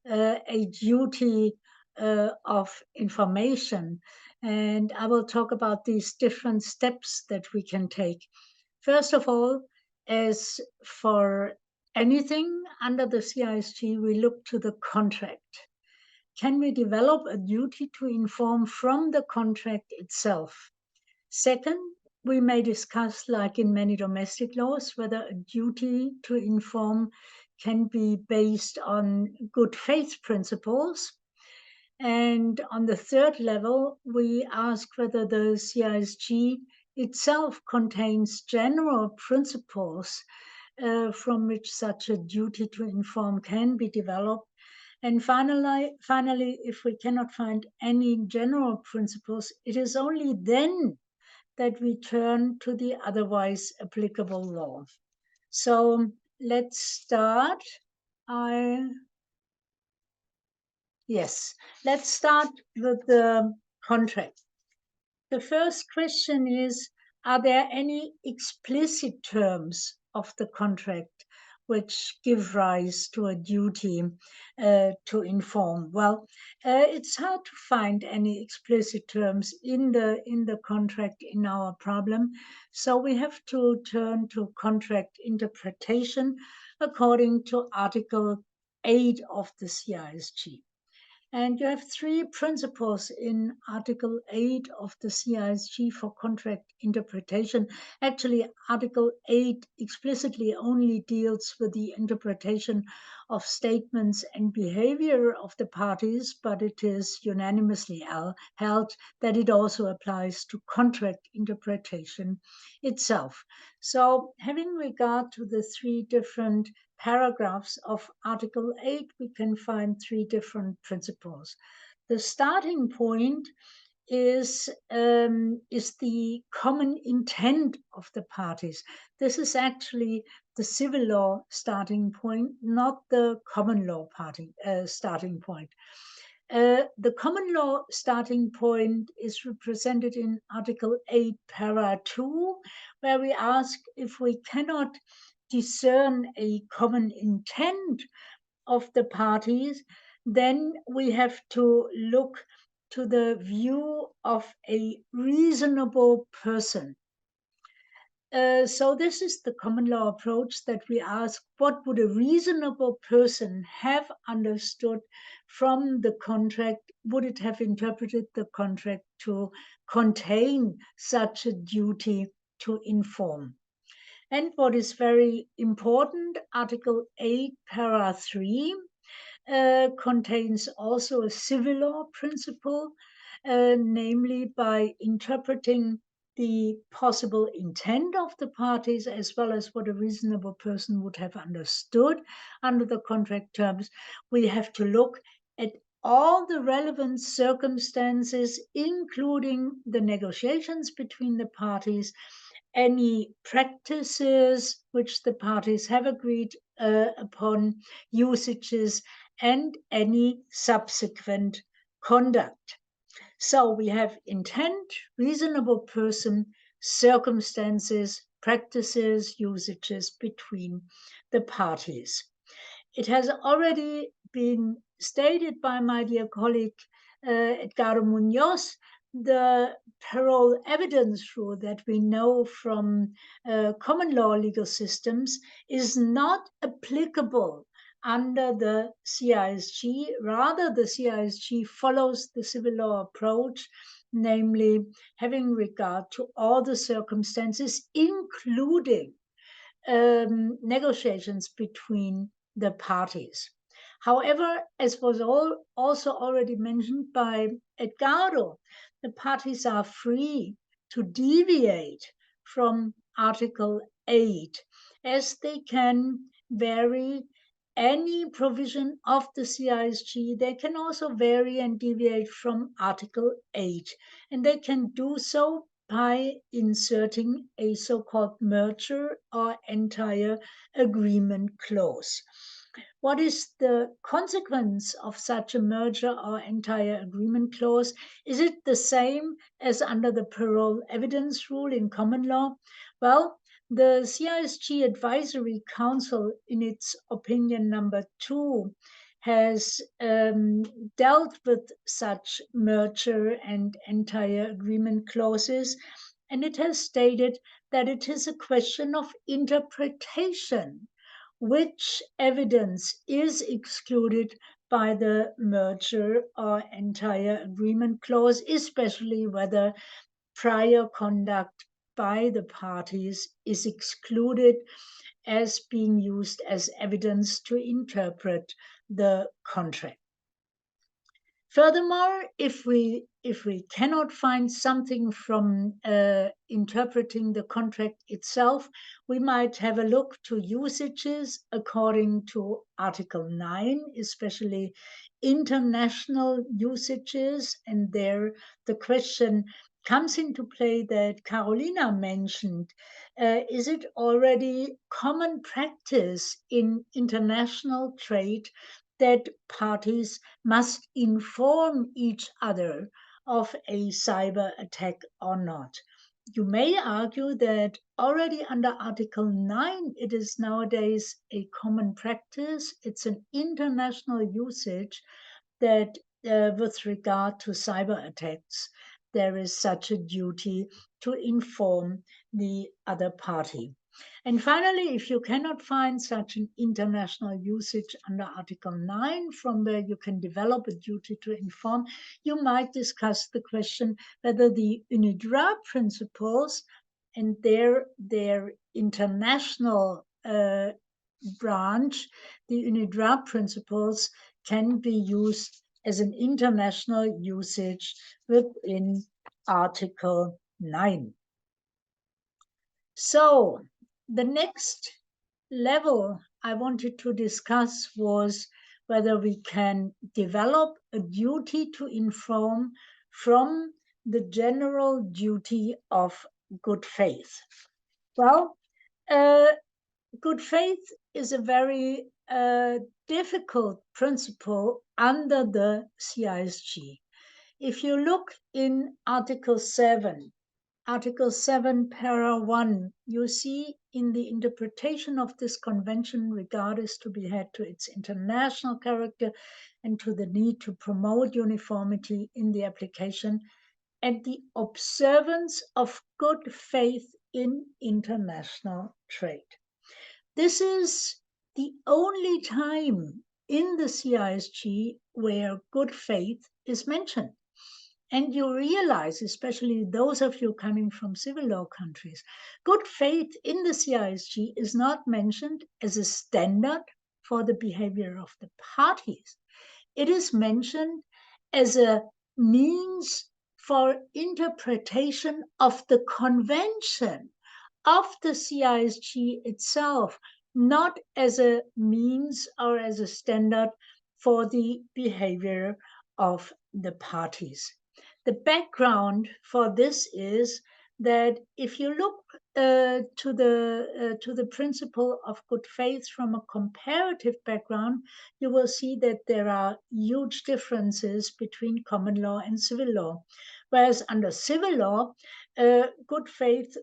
a duty of information. And I will talk about these different steps that we can take. First of all, as for anything under the CISG, we look to the contract. Can we develop a duty to inform from the contract itself? Second, we may discuss, like in many domestic laws, whether a duty to inform can be based on good faith principles. And on the third level, we ask whether the CISG itself contains general principles from which such a duty to inform can be developed. And finally, if we cannot find any general principles, it is only then that we turn to the otherwise applicable law. So let's start. Let's start with the contract. The first question is, are there any explicit terms of the contract which give rise to a duty to inform? Well, it's hard to find any explicit terms in the contract in our problem. So we have to turn to contract interpretation according to Article 8 of the CISG. And you have three principles in Article 8 of the CISG for contract interpretation. Actually, Article 8 explicitly only deals with the interpretation of statements and behavior of the parties, but it is unanimously held that it also applies to contract interpretation itself. So having regard to the three different paragraphs of Article 8, we can find three different principles. The starting point is the common intent of the parties. This is actually the civil law starting point, not the common law starting point. The common law starting point is represented in Article 8, para 2, where we ask if we cannot discern a common intent of the parties, then we have to look to the view of a reasonable person. So this is the common law approach, that we ask, what would a reasonable person have understood from the contract? Would it have interpreted the contract to contain such a duty to inform? And what is very important, Article 8, para 3, contains also a civil law principle, namely by interpreting the possible intent of the parties, as well as what a reasonable person would have understood under the contract terms. We have to look at all the relevant circumstances, including the negotiations between the parties, any practices which the parties have agreed upon, usages, and any subsequent conduct. So we have intent, reasonable person, circumstances, practices, usages between the parties. It has already been stated by my dear colleague Edgardo Muñoz, the parole evidence rule that we know from common law legal systems is not applicable under the CISG. Rather, the CISG follows the civil law approach, namely having regard to all the circumstances, including negotiations between the parties. However, as was also already mentioned by Edgardo, the parties are free to deviate from Article 8, as they can vary any provision of the CISG. They can also vary and deviate from Article 8, and they can do so by inserting a so-called merger or entire agreement clause. What is the consequence of such a merger or entire agreement clause? Is it the same as under the parole evidence rule in common law? Well, the CISG Advisory Council, in its opinion number 2, has dealt with such merger and entire agreement clauses, and it has stated that it is a question of interpretation which evidence is excluded by the merger or entire agreement clause, especially whether prior conduct by the parties is excluded as being used as evidence to interpret the contract. Furthermore, if we cannot find something from interpreting the contract itself, we might have a look to usages according to Article 9, especially international usages. And there the question comes into play that Carolina mentioned. Is it already common practice in international trade that parties must inform each other of a cyber attack or not? You may argue that already under Article 9, it is nowadays a common practice. It's an international usage that with regard to cyber attacks, there is such a duty to inform the other party. And finally, if you cannot find such an international usage under Article 9 from where you can develop a duty to inform, you might discuss the question whether the UNIDROIT principles and their international branch, the UNIDROIT principles, can be used as an international usage within Article 9. So the next level I wanted to discuss was whether we can develop a duty to inform from the general duty of good faith. Well, good faith is a very difficult principle under the CISG. If you look in Article 7, para 1, you see in the interpretation of this convention, regard is to be had to its international character and to the need to promote uniformity in the application and the observance of good faith in international trade. This is the only time in the CISG where good faith is mentioned. And you realize, especially those of you coming from civil law countries, good faith in the CISG is not mentioned as a standard for the behavior of the parties. It is mentioned as a means for interpretation of the convention of the CISG itself, not as a means or as a standard for the behavior of the parties. The background for this is that if you look to the principle of good faith from a comparative background, you will see that there are huge differences between common law and civil law. Whereas under civil law, good faith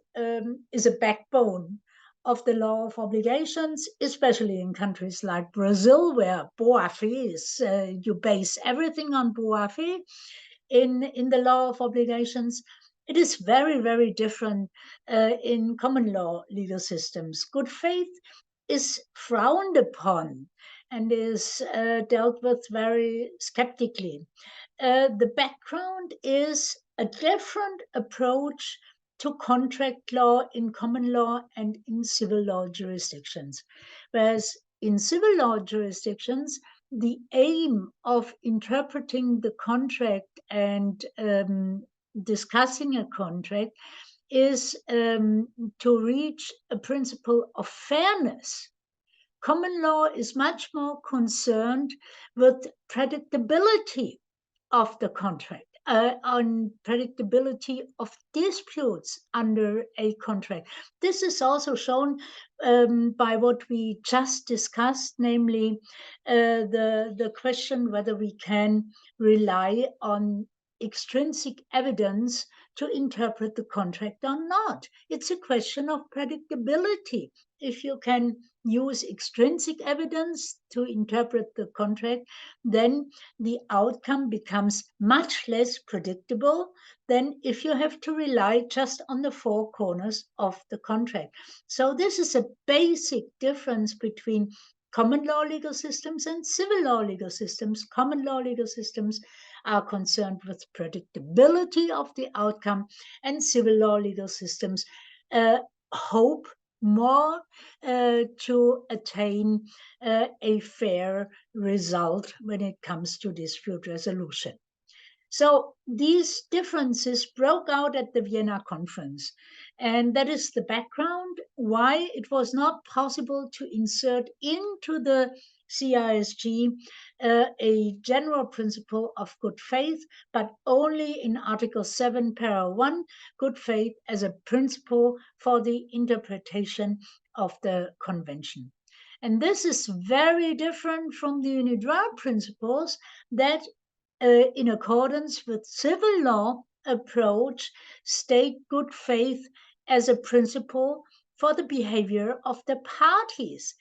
is a backbone of the law of obligations, especially in countries like Brazil, where boa fide is, you base everything on boa fide. In the law of obligations, it is very, very different in common law legal systems. Good faith is frowned upon and is dealt with very skeptically. The background is a different approach to contract law in common law and in civil law jurisdictions. Whereas in civil law jurisdictions, the aim of interpreting the contract and discussing a contract is to reach a principle of fairness. Common law is much more concerned with predictability of the contract, on predictability of disputes under a contract. This is also shown by what we just discussed, namely the question whether we can rely on extrinsic evidence to interpret the contract or not. It's a question of predictability. If you can use extrinsic evidence to interpret the contract, then the outcome becomes much less predictable than if you have to rely just on the four corners of the contract. So this is a basic difference between common law legal systems and civil law legal systems. Common law legal systems are concerned with predictability of the outcome, and civil law legal systems hope more to attain a fair result when it comes to dispute resolution. So these differences broke out at the Vienna conference, and that is the background why it was not possible to insert into the CISG a general principle of good faith, but only in Article 7, Para 1, good faith as a principle for the interpretation of the convention. And this is very different from the unidroit principles that in accordance with civil law approach, state good faith as a principle for the behavior of the parties.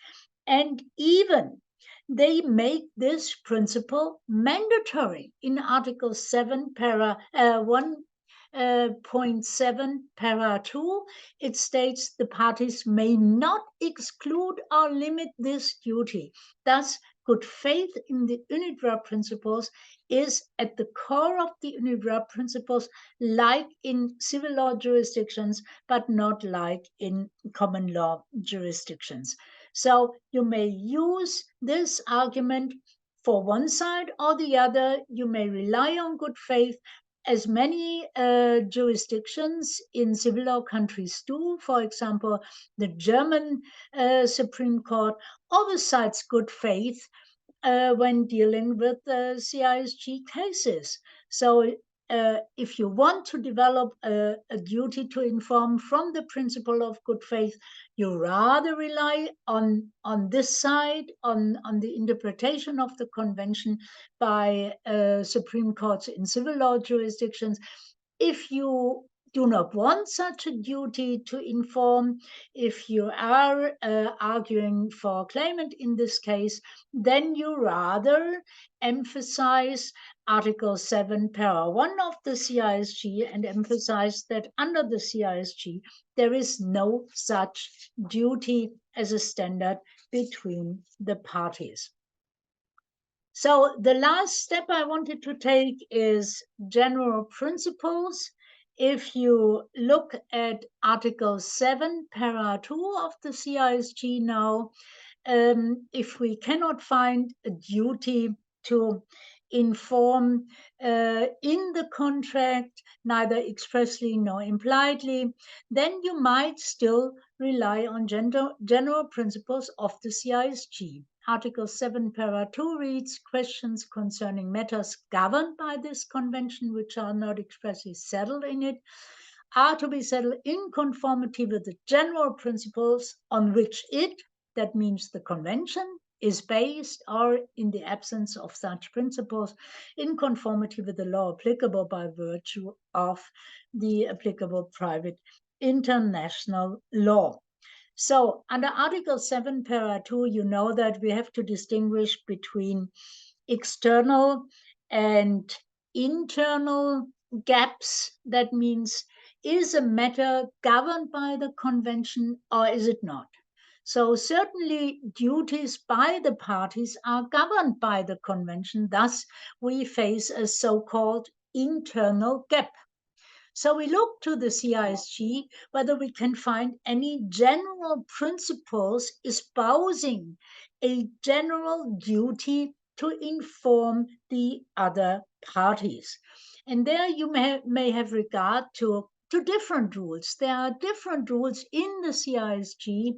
And even they make this principle mandatory. In Article 7, Para 1.7, Para 2, it states the parties may not exclude or limit this duty. Thus, good faith in the unidroit principles is at the core of the unidroit principles, like in civil law jurisdictions, but not like in common law jurisdictions. So you may use this argument for one side or the other. You may rely on good faith, as many jurisdictions in civil law countries do. For example, the German Supreme Court always cites good faith when dealing with CISG cases. So if you want to develop a duty to inform from the principle of good faith, you rather rely on this side, on the interpretation of the convention by Supreme Courts in civil law jurisdictions. If you do not want such a duty to inform, if you are arguing for claimant in this case, then you rather emphasize Article 7, Para 1 of the CISG and emphasize that under the CISG, there is no such duty as a standard between the parties. So the last step I wanted to take is general principles. If you look at Article 7, Para 2 of the CISG now, if we cannot find a duty to inform in the contract, neither expressly nor impliedly, then you might still rely on general principles of the CISG. Article 7, Para 2 reads, questions concerning matters governed by this convention, which are not expressly settled in it, are to be settled in conformity with the general principles on which it, that means the convention, is based, or in the absence of such principles, in conformity with the law applicable by virtue of the applicable private international law. So under Article 7, Para 2, you know that we have to distinguish between external and internal gaps. That means, is a matter governed by the convention or is it not? So certainly duties by the parties are governed by the convention. Thus, we face a so-called internal gap. So we look to the CISG whether we can find any general principles espousing a general duty to inform the other parties. And there you may have regard to different rules. There are different rules in the CISG,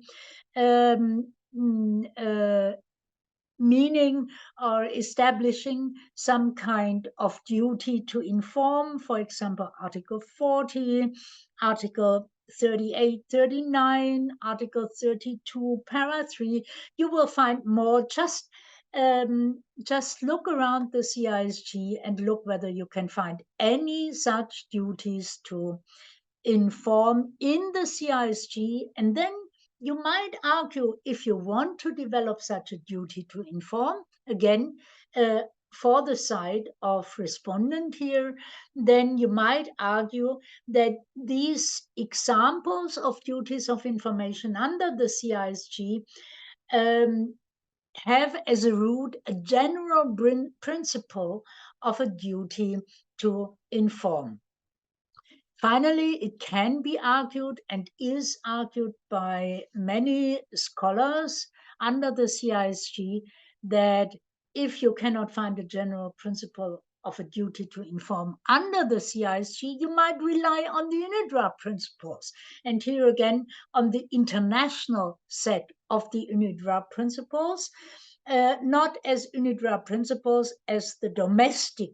meaning or establishing some kind of duty to inform, for example, Article 40, Article 38, 39, Article 32, Para 3. You will find more. Just look around the CISG and look whether you can find any such duties to inform in the CISG, and then you might argue, if you want to develop such a duty to inform, again, for the side of respondent here, then you might argue that these examples of duties of information under the CISG have as a root a general principle of a duty to inform. Finally, it can be argued and is argued by many scholars under the CISG that if you cannot find a general principle of a duty to inform under the CISG, you might rely on the UNIDROIT principles. And here again, on the international set of the UNIDROIT principles, not as UNIDROIT principles as the domestic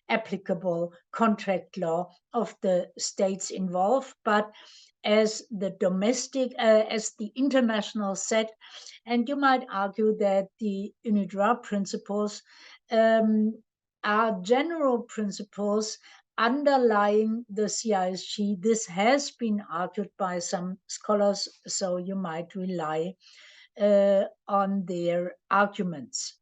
applicable contract law of the states involved, but as the domestic, as the international set. And you might argue that the UNIDROIT principles are general principles underlying the CISG. This has been argued by some scholars, so you might rely on their arguments.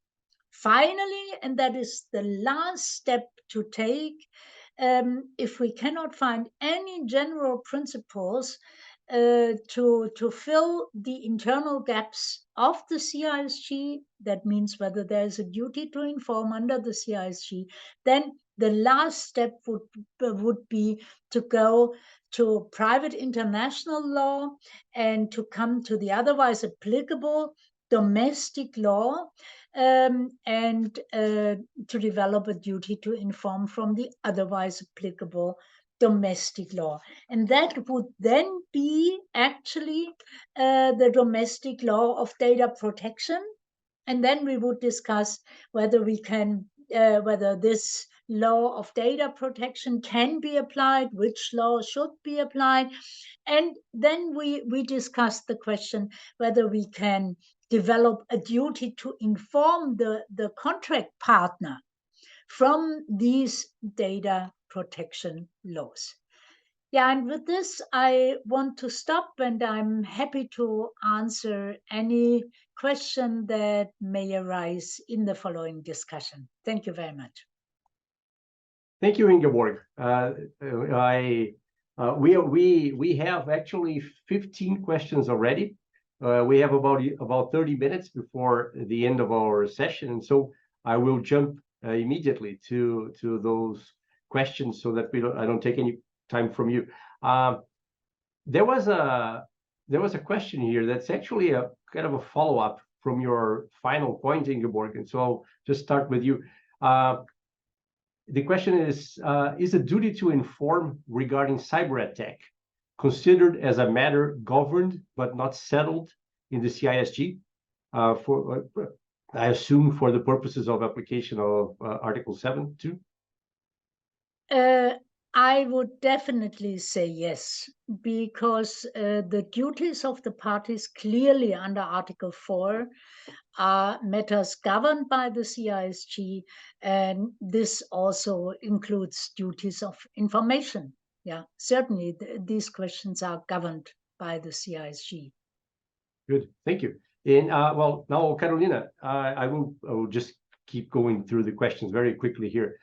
Finally, and that is the last step to take, if we cannot find any general principles to fill the internal gaps of the CISG, that means whether there is a duty to inform under the CISG, then the last step would be to go to private international law and to come to the otherwise applicable domestic law, and to develop a duty to inform from the otherwise applicable domestic law. And that would then be actually the domestic law of data protection. And then we would discuss whether we can, whether this law of data protection can be applied, which law should be applied. And then we discussed the question whether we can develop a duty to inform the contract partner from these data protection laws. Yeah, and with this, I want to stop, and I'm happy to answer any question that may arise in the following discussion. Thank you very much. Thank you, Ingeborg. We have actually 15 questions already. We have about 30 minutes before the end of our session, and so I will jump immediately to those questions so that I don't take any time from you. There was a question here that's actually a kind of a follow-up from your final point, Ingeborg, and so I'll just start with you. The question is a duty to inform regarding cyber attack considered as a matter governed but not settled in the CISG, I assume for the purposes of application of Article 7 too? I would definitely say yes, because the duties of the parties clearly under Article 4 are matters governed by the CISG, and this also includes duties of information. Yeah, certainly these questions are governed by the CISG. Good, thank you. And well, now Carolina, I will just keep going through the questions very quickly here.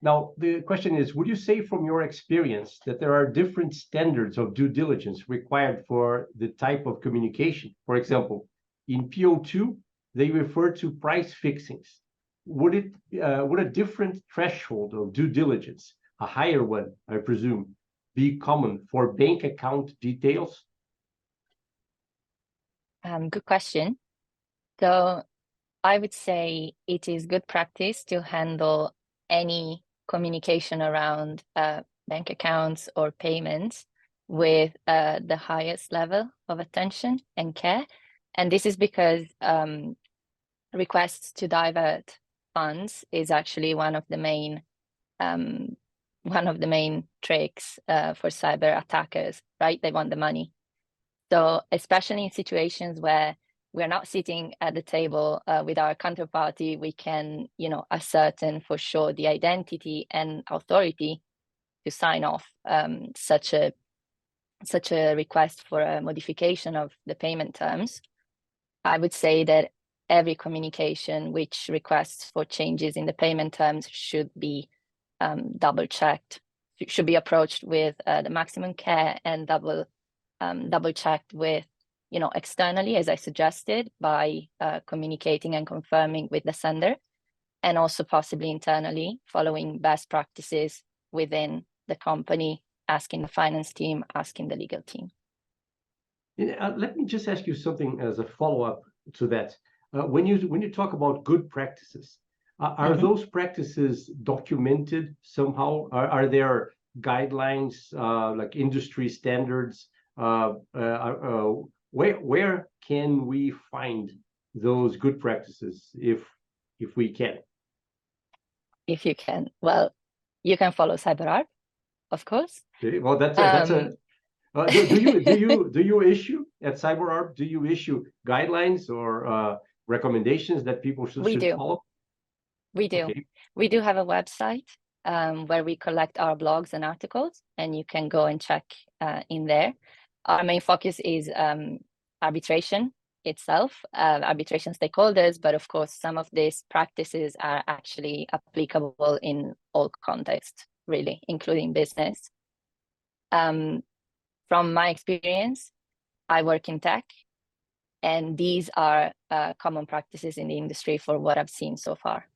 Now, the question is, would you say from your experience that there are different standards of due diligence required for the type of communication? For example, in PO2, they refer to price fixings. Would a different threshold of due diligence, a higher one, I presume, be common for bank account details? Good question. So I would say it is good practice to handle any communication around bank accounts or payments with the highest level of attention and care. And this is because requests to divert funds is actually one of the main tricks for cyber attackers, right? They want the money. So especially in situations where we're not sitting at the table with our counterparty, we can, ascertain for sure the identity and authority to sign off such a request for a modification of the payment terms. I would say that every communication which requests for changes in the payment terms should be double-checked, should be approached with the maximum care and double-checked with, externally, as I suggested, by communicating and confirming with the sender, and also possibly internally, following best practices within the company, asking the finance team, asking the legal team. Let me just ask you something as a follow-up to that. When you talk about good practices, are those practices documented somehow? Are there guidelines, like industry standards? Where can we find those good practices if we can? If you can, well, you can follow CyberArb, of course. Okay, well, that's a. Do you issue at CyberArb? Do you issue guidelines or recommendations that people should follow? We do. Okay. We do have a website where we collect our blogs and articles, and you can go and check in there. Our main focus is arbitration itself, arbitration stakeholders, but of course, some of these practices are actually applicable in all contexts, really, including business. From my experience, I work in tech, and these are common practices in the industry for what I've seen so far.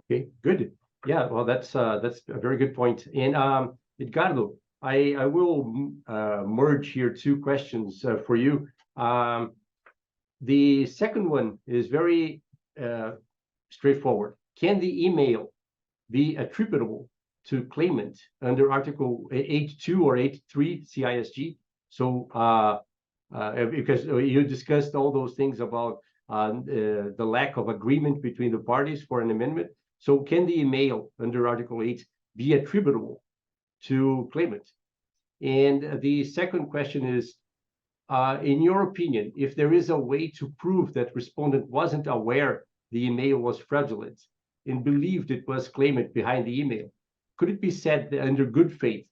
Okay, good. Yeah, well, that's a very good point. And Edgardo, I will merge here two questions for you. The second one is very straightforward. Can the email be attributable to claimant under Article 8.2 or 8.3 CISG? So because you discussed all those things about the lack of agreement between the parties for an amendment. So can the email under Article 8 be attributable to claimant? And the second question is, in your opinion, if there is a way to prove that respondent wasn't aware the email was fraudulent and believed it was claimant behind the email, could it be said that under good faith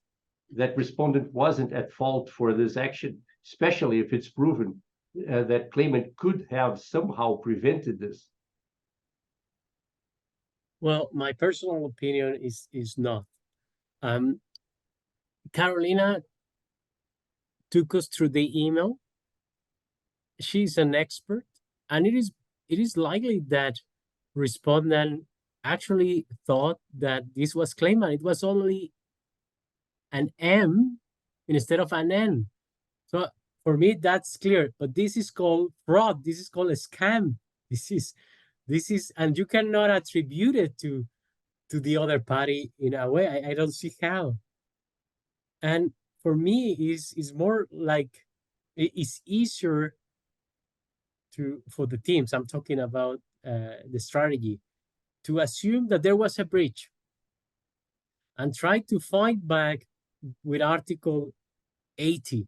that respondent wasn't at fault for this action, especially if it's proven that claimant could have somehow prevented this? Well, my personal opinion is not. Carolina took us through the email. She's an expert, and it is likely that respondent actually thought that this was claimant. It was only an M instead of an N. So for me, that's clear. But this is called fraud. This is called a scam. This is, and you cannot attribute it to the other party in a way. I don't see how. And for me, is more like it's easier for the teams. I'm talking about the strategy, to assume that there was a breach and try to fight back with Article 80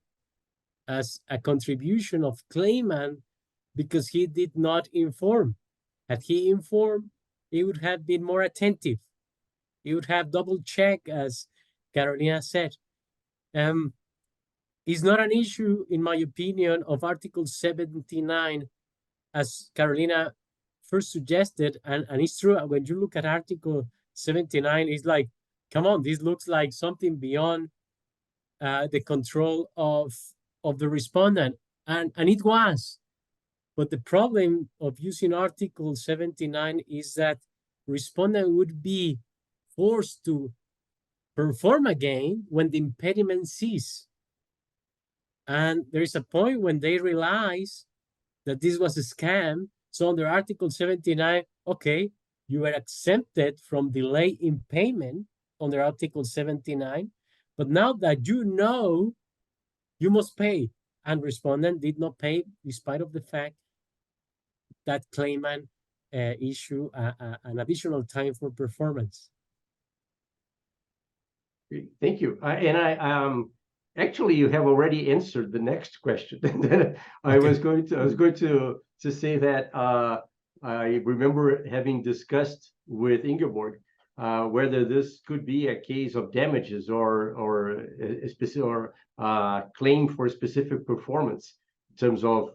as a contribution of claimant because he did not inform. Had he informed, he would have been more attentive. He would have double-checked, as Carolina said. It's not an issue, in my opinion, of Article 79, as Carolina first suggested, and it's true, when you look at Article 79, it's like, come on, this looks like something beyond the control of the respondent, and it was. But the problem of using Article 79 is that respondent would be forced to perform again when the impediment ceases. And there is a point when they realize that this was a scam, So under Article 79, okay, you are exempted from delay in payment under Article 79, but now that you know you must pay, and respondent did not pay despite of the fact that claimant issue an additional time for performance. Thank you. Actually, you have already answered the next question. I was going to say that I remember having discussed with Ingeborg whether this could be a case of damages or a specific claim for specific performance in terms of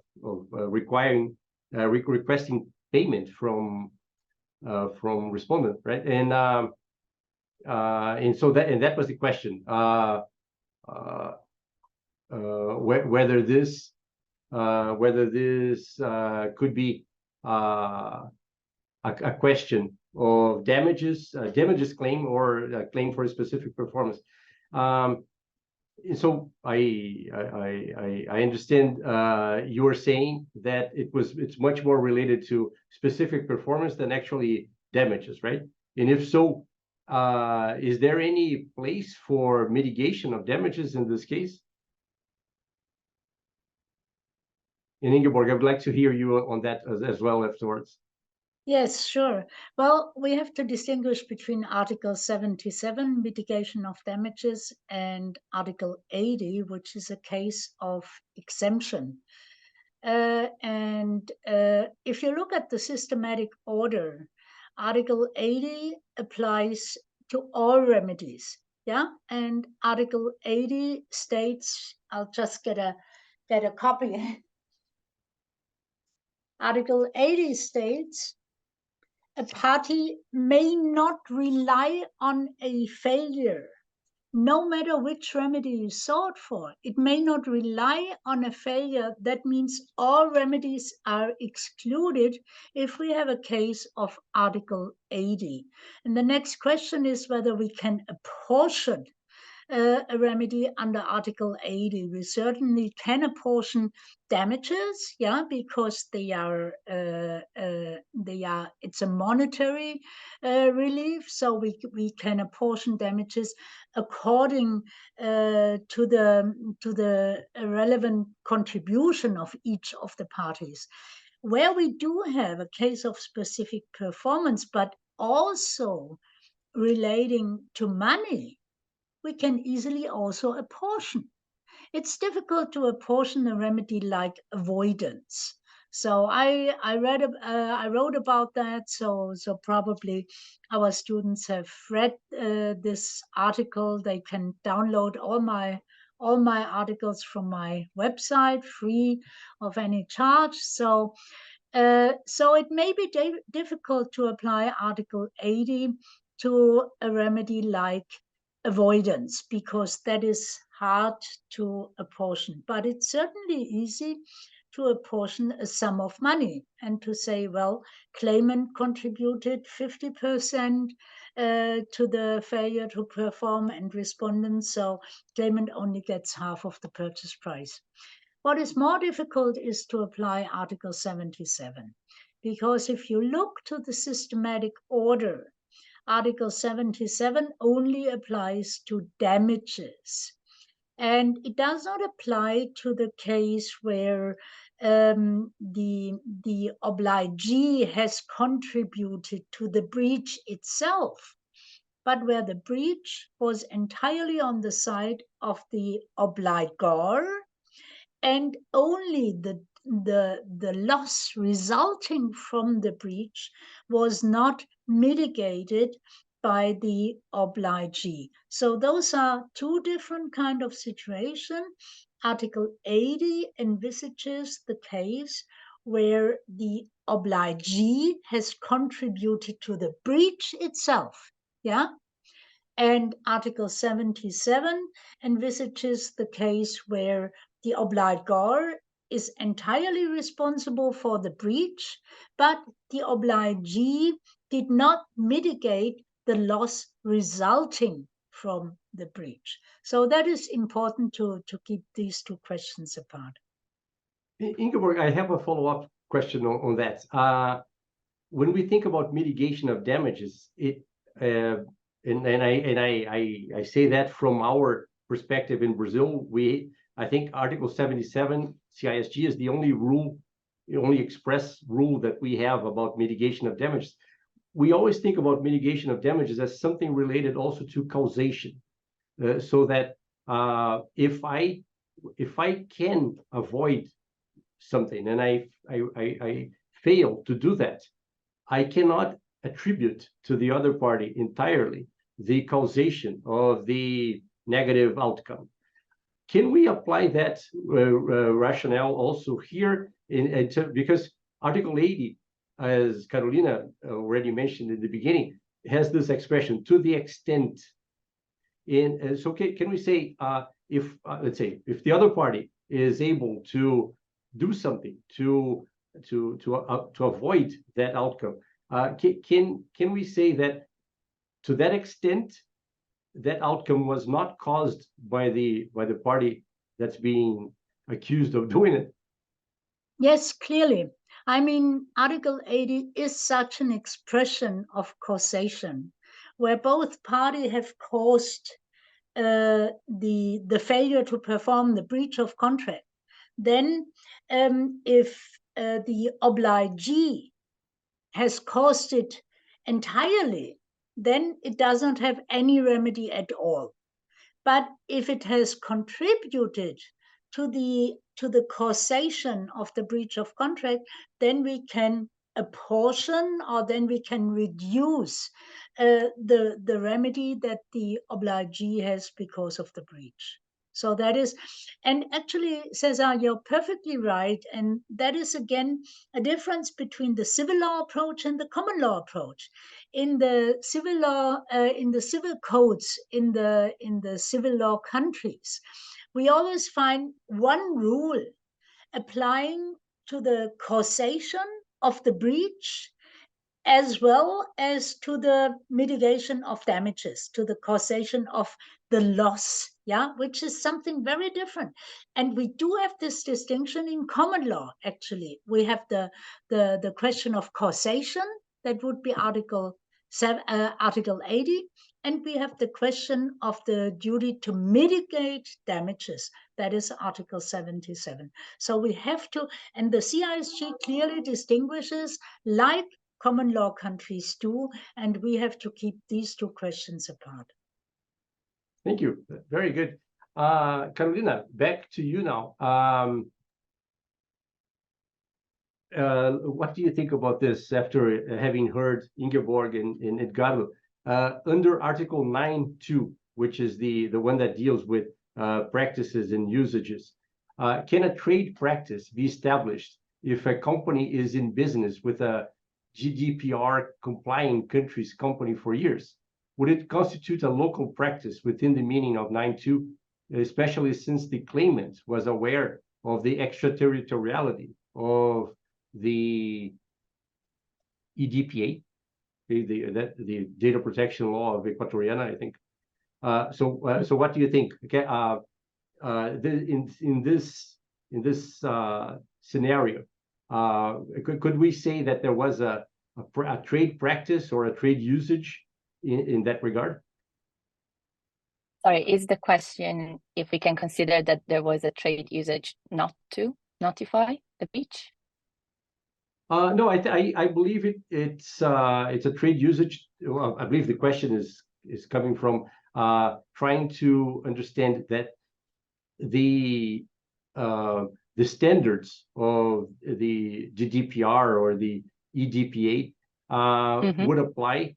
requiring requesting payment from respondent, right? And so that was the question. Whether this could be a question of damages claim or a claim for a specific performance. So I understand you are saying that it's much more related to specific performance than actually damages, right? And if so, is there any place for mitigation of damages in this case? And Ingeborg, I would like to hear you on that as well afterwards. Yes, sure. Well, we have to distinguish between Article 77, mitigation of damages, and Article 80, which is a case of exemption. If you look at the systematic order, Article 80 applies to all remedies, yeah? And Article 80 states, I'll just get a copy. Article 80 states, a party may not rely on a failure, no matter which remedy you sought for. It may not rely on a failure. That means all remedies are excluded if we have a case of Article 80. And the next question is whether we can apportion a remedy under Article 80. We certainly can apportion damages, yeah, because it's a monetary relief, so we can apportion damages according to the relevant contribution of each of the parties. Where we do have a case of specific performance, but also relating to money, we can easily also apportion. It's difficult to apportion a remedy like avoidance. So I wrote about that. So probably our students have read this article. They can download all my articles from my website, free of any charge. So it may be difficult to apply Article 80 to a remedy like avoidance, because that is hard to apportion. But it's certainly easy to apportion a sum of money and to say, well, claimant contributed 50% to the failure to perform and respondent, so claimant only gets half of the purchase price. What is more difficult is to apply Article 77, because if you look to the systematic order, Article 77 only applies to damages. And it does not apply to the case where the obligee has contributed to the breach itself, but where the breach was entirely on the side of the obligor, and only the loss resulting from the breach was not mitigated by the obligee. So those are two different kinds of situations. Article 80 envisages the case where the obligee has contributed to the breach itself, yeah? And Article 77 envisages the case where the obligor is entirely responsible for the breach, but the obligee did not mitigate the loss resulting from the breach. So that is important to keep these two questions apart. Ingeborg, I have a follow-up question on that. When we think about mitigation of damages, I say that from our perspective in Brazil, I think Article 77 CISG is the only express rule that we have about mitigation of damages. We always think about mitigation of damages as something related also to causation, so that if I can avoid something and I fail to do that, I cannot attribute to the other party entirely the causation of the negative outcome. Can we apply that rationale also here? Because Article 80, as Carolina already mentioned in the beginning, has this expression, to the extent. So can we say, let's say, if the other party is able to do something to avoid that outcome, can we say that to that extent, that outcome was not caused by the party that's being accused of doing it? Yes, clearly. I mean, Article 80 is such an expression of causation, where both parties have caused the failure to perform the breach of contract. Then, if the obligee has caused it entirely, then it doesn't have any remedy at all. But if it has contributed to the causation of the breach of contract, then we can apportion, or then we can reduce the remedy that the obligee has because of the breach. So that is, and actually, Cesar, you're perfectly right. And that is, again, a difference between the civil law approach and the common law approach. In the civil law, in the civil codes, in the civil law countries, we always find one rule applying to the causation of the breach, as well as to the mitigation of damages, to the causation of the loss, which is something very different. And we do have this distinction in common law, actually. We have the question of causation, that would be Article 80, and we have the question of the duty to mitigate damages, that is Article 77. So we have to, and the CISG clearly distinguishes, like common law countries do, and we have to keep these two questions apart. Thank you. Very good. Carolina, back to you now. What do you think about this after having heard Ingeborg and Edgardo? Under Article 9.2, which is the one that deals with practices and usages, can a trade practice be established if a company is in business with a GDPR complying country's company for years? Would it constitute a local practice within the meaning of 9.2, especially since the claimant was aware of the extraterritoriality of the EDPA, the data protection law of Equatoriana, I think. So what do you think? Okay, in this scenario, could we say that there was a trade practice or a trade usage in that regard? Sorry, is the question if we can consider that there was a trade usage not to notify the breach? No, I believe it's a trade usage. Well, I believe the question is coming from trying to understand that the standards of the GDPR or the EDPA would apply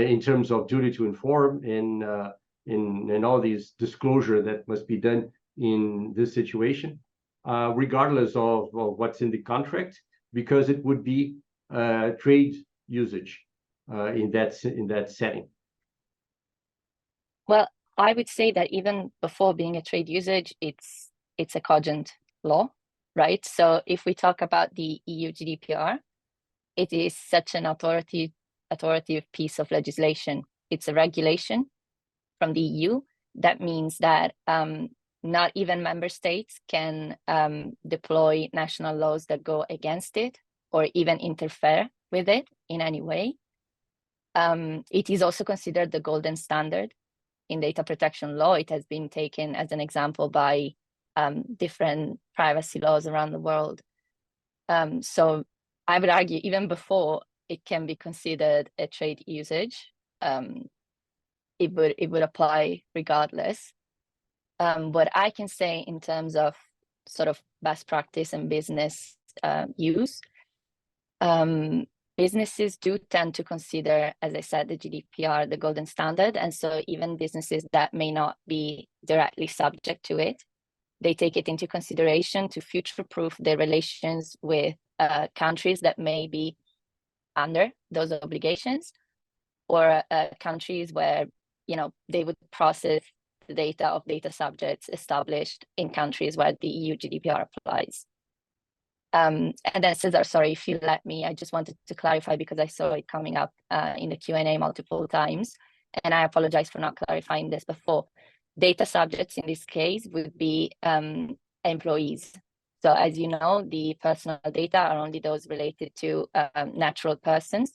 in terms of duty to inform and all these disclosure that must be done in this situation, regardless of what's in the contract, because it would be trade usage in that setting. Well, I would say that even before being a trade usage, it's a cogent law, right? So if we talk about the EU GDPR, it is such an authoritative piece of legislation. It's a regulation from the EU. That means that not even member states can deploy national laws that go against it or even interfere with it in any way. It is also considered the golden standard in data protection law. It has been taken as an example by different privacy laws around the world. So I would argue even before it can be considered a trade usage, it would apply regardless. What I can say in terms of sort of best practice and business use, businesses do tend to consider, as I said, the GDPR the golden standard. And so even businesses that may not be directly subject to it, they take it into consideration to future-proof their relations with countries that may be under those obligations, or countries where, you know, they would process the data of data subjects established in countries where the EU GDPR applies. And then Cesar, sorry, if you let me, I just wanted to clarify because I saw it coming up in the Q&A multiple times, and I apologize for not clarifying this before. Data subjects in this case would be employees. So as you know, the personal data are only those related to natural persons.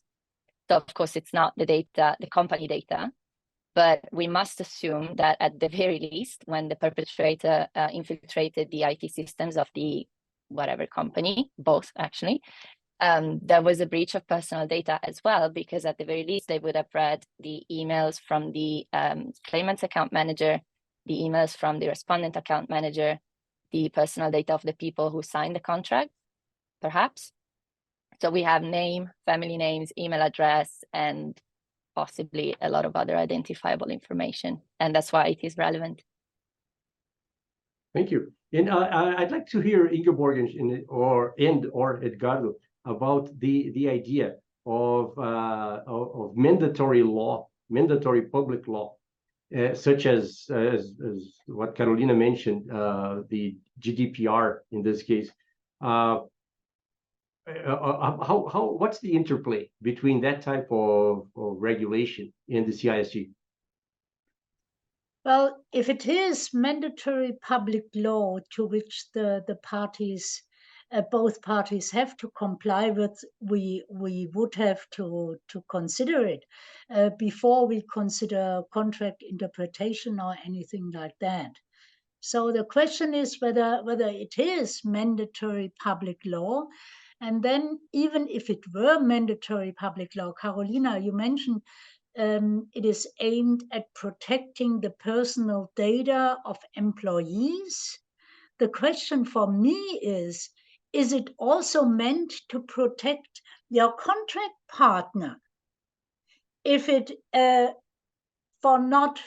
So of course, it's not the data, the company data, but we must assume that at the very least, when the perpetrator infiltrated the IT systems of the whatever company, both actually, there was a breach of personal data as well, because at the very least, they would have read the emails from the claimant's account manager, the emails from the respondent account manager, the personal data of the people who signed the contract, perhaps. So we have name, family names, email address, and possibly a lot of other identifiable information. And that's why it is relevant. Thank you. And I'd like to hear Ingeborg or Edgardo about the idea of mandatory law, mandatory public law, such as what Carolina mentioned, the GDPR in this case. What's the interplay between that type of regulation and the CISG? Well, if it is mandatory public law to which the parties, both parties have to comply with, we would have to consider it before we consider contract interpretation or anything like that. So the question is whether it is mandatory public law. And then even if it were mandatory public law, Carolina, you mentioned it is aimed at protecting the personal data of employees. The question for me is it also meant to protect your contract partner if it for not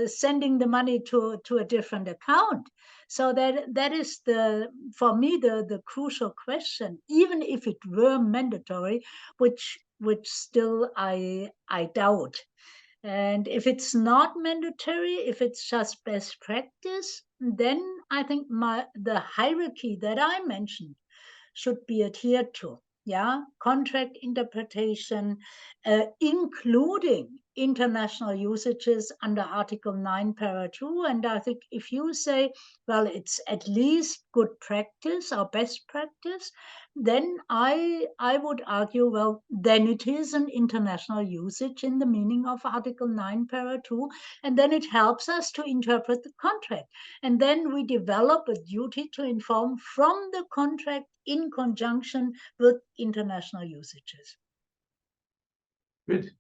sending the money to a different account? So that is for me the crucial question, even if it were mandatory, which still I doubt. And if it's not mandatory, if it's just best practice, then I think the hierarchy that I mentioned should be adhered to. Yeah, contract interpretation, including international usages under Article 9, Para 2. And I think if you say, well, it's at least good practice or best practice, then I would argue, well, then it is an international usage in the meaning of Article 9, Para 2, and then it helps us to interpret the contract. And then we develop a duty to inform from the contract in conjunction with international usages. Good,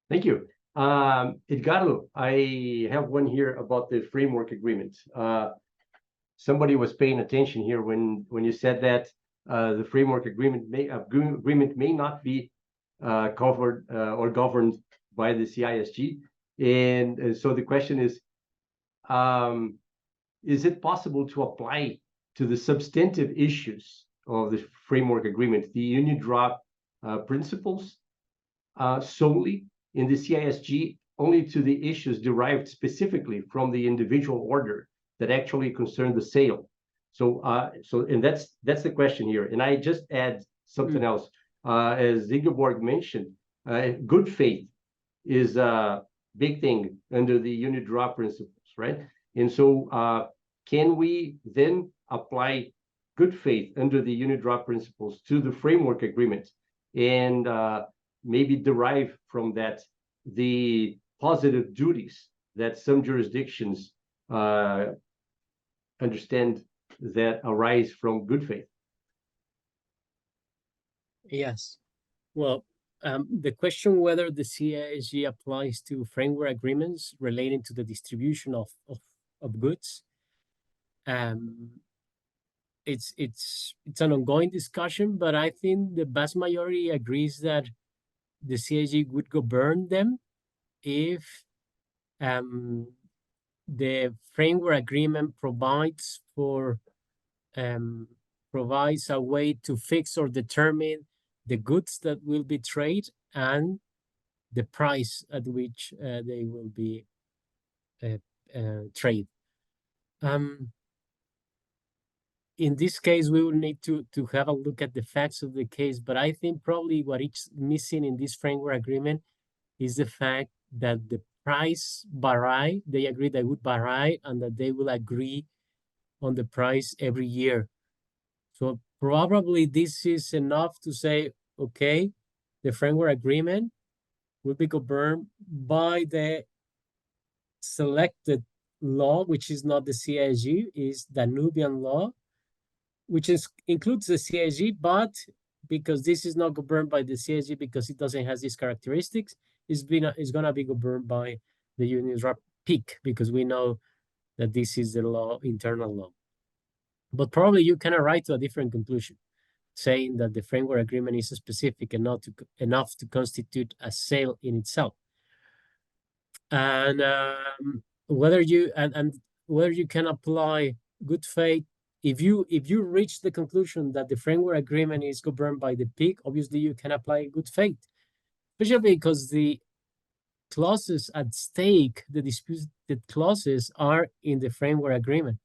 thank you. Edgardo, I have one here about the framework agreement. Somebody was paying attention here when you said that the framework agreement may not be covered or governed by the CISG. And so the question is it possible to apply to the substantive issues of the framework agreement, the UNIDROIT principles, solely in the CISG, only to the issues derived specifically from the individual order that actually concern the sale? So, and that's the question here. And I just add something else. As Ingeborg mentioned, good faith is a big thing under the UNIDROIT principles, right? And so can we then apply good faith under the UNIDROIT principles to the framework agreement and maybe derive from that the positive duties that some jurisdictions understand that arise from good faith? Yes. Well, the question whether the CISG applies to framework agreements relating to the distribution of goods, it's an ongoing discussion, but I think the vast majority agrees that the CISG would govern them if the framework agreement provides a way to fix or determine the goods that will be traded and the price at which they will be traded. In this case, we will need to have a look at the facts of the case, but I think probably what is missing in this framework agreement is the fact that the price vary. They agree they would vary and that they will agree on the price every year. So probably this is enough to say, okay, the framework agreement will be governed by the selected law, which is not the CISG, is Danubian law, which includes the CISG, but because this is not governed by the CISG because it doesn't have these characteristics, it's gonna be governed by the UNIDROIT PIC because we know that this is the law, internal law. But probably you can arrive to a different conclusion, saying that the framework agreement is specific and not enough to constitute a sale in itself. And whether you can apply good faith, if you reach the conclusion that the framework agreement is governed by the PIC, obviously you can apply good faith, especially because the clauses at stake, the disputed clauses, are in the framework agreement,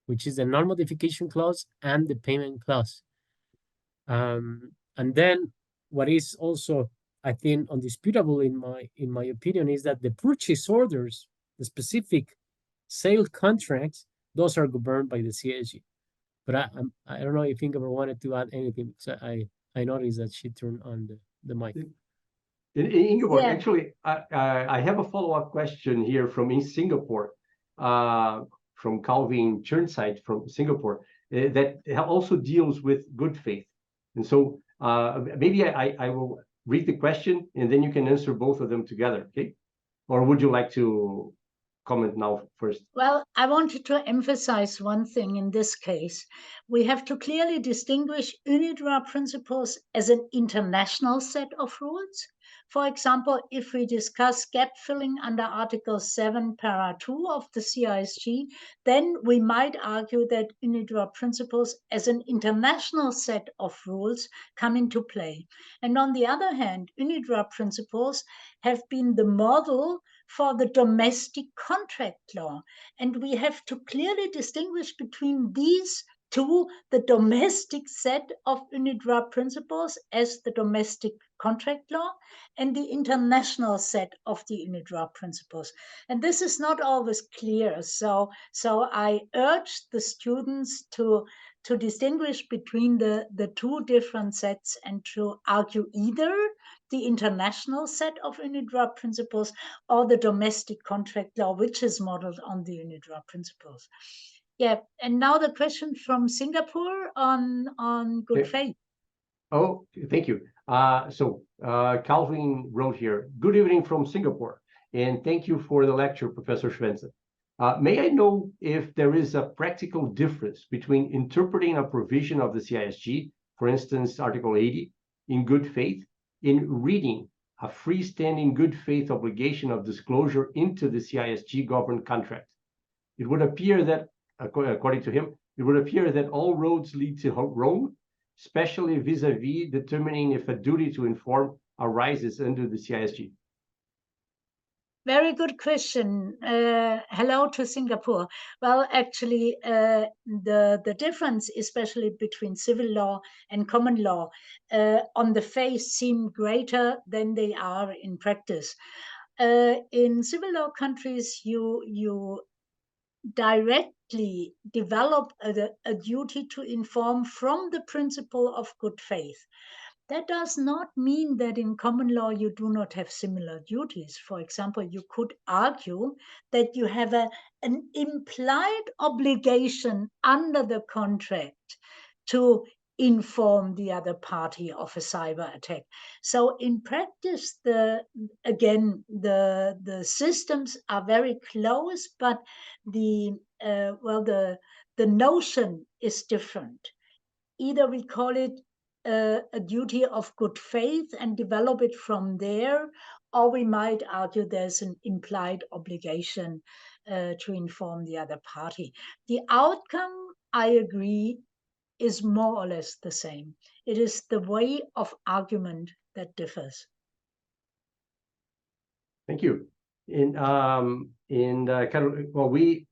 which is the non-modification clause and the payment clause. And then what is also, I think, undisputable in my opinion is that the purchase orders, the specific sale contracts, those are governed by the CISG. But I don't know if Ingeborg wanted to add anything, because I noticed that she turned on the mic. Ingeborg, Yeah. actually, I have a follow-up question here from in Singapore, from Calvin Churnside from Singapore, that also deals with good faith. And so maybe I will read the question and then you can answer both of them together, okay? Or would you like to comment now first? Well, I wanted to emphasize one thing in this case. We have to clearly distinguish UNIDROIT principles as an international set of rules. For example, if we discuss gap filling under Article 7, Para 2 of the CISG, then we might argue that UNIDROIT principles as an international set of rules come into play. And on the other hand, UNIDROIT principles have been the model for the domestic contract law. And we have to clearly distinguish between these two, the domestic set of UNIDROIT principles as the domestic contract law and the international set of the UNIDROIT principles. And this is not always clear. So I urge the students to distinguish between the two different sets and to argue either the international set of UNIDROIT principles or the domestic contract law, which is modeled on the UNIDROIT principles. Yeah, and now the question from Singapore on good faith. Oh, thank you. Calvin wrote here, good evening from Singapore, and thank you for the lecture, Professor Schwenzer. May I know if there is a practical difference between interpreting a provision of the CISG, for instance, Article 80, in good faith, in reading a freestanding good faith obligation of disclosure into the CISG governed contract? It would appear that, according to him, it would appear that all roads lead to Rome, especially vis-a-vis determining if a duty to inform arises under the CISG. Very good question. Hello to Singapore. Well, actually, the difference, especially between civil law and common law, on the face seem greater than they are in practice. In civil law countries, you directly develop a duty to inform from the principle of good faith. That does not mean that in common law you do not have similar duties. For example, you could argue that you have an implied obligation under the contract to inform the other party of a cyber attack. So in practice, the systems are very close, but the notion is different. Either we call it a duty of good faith and develop it from there, or we might argue there's an implied obligation to inform the other party. The outcome, I agree, is more or less the same. It is the way of argument that differs. Thank you. Well, we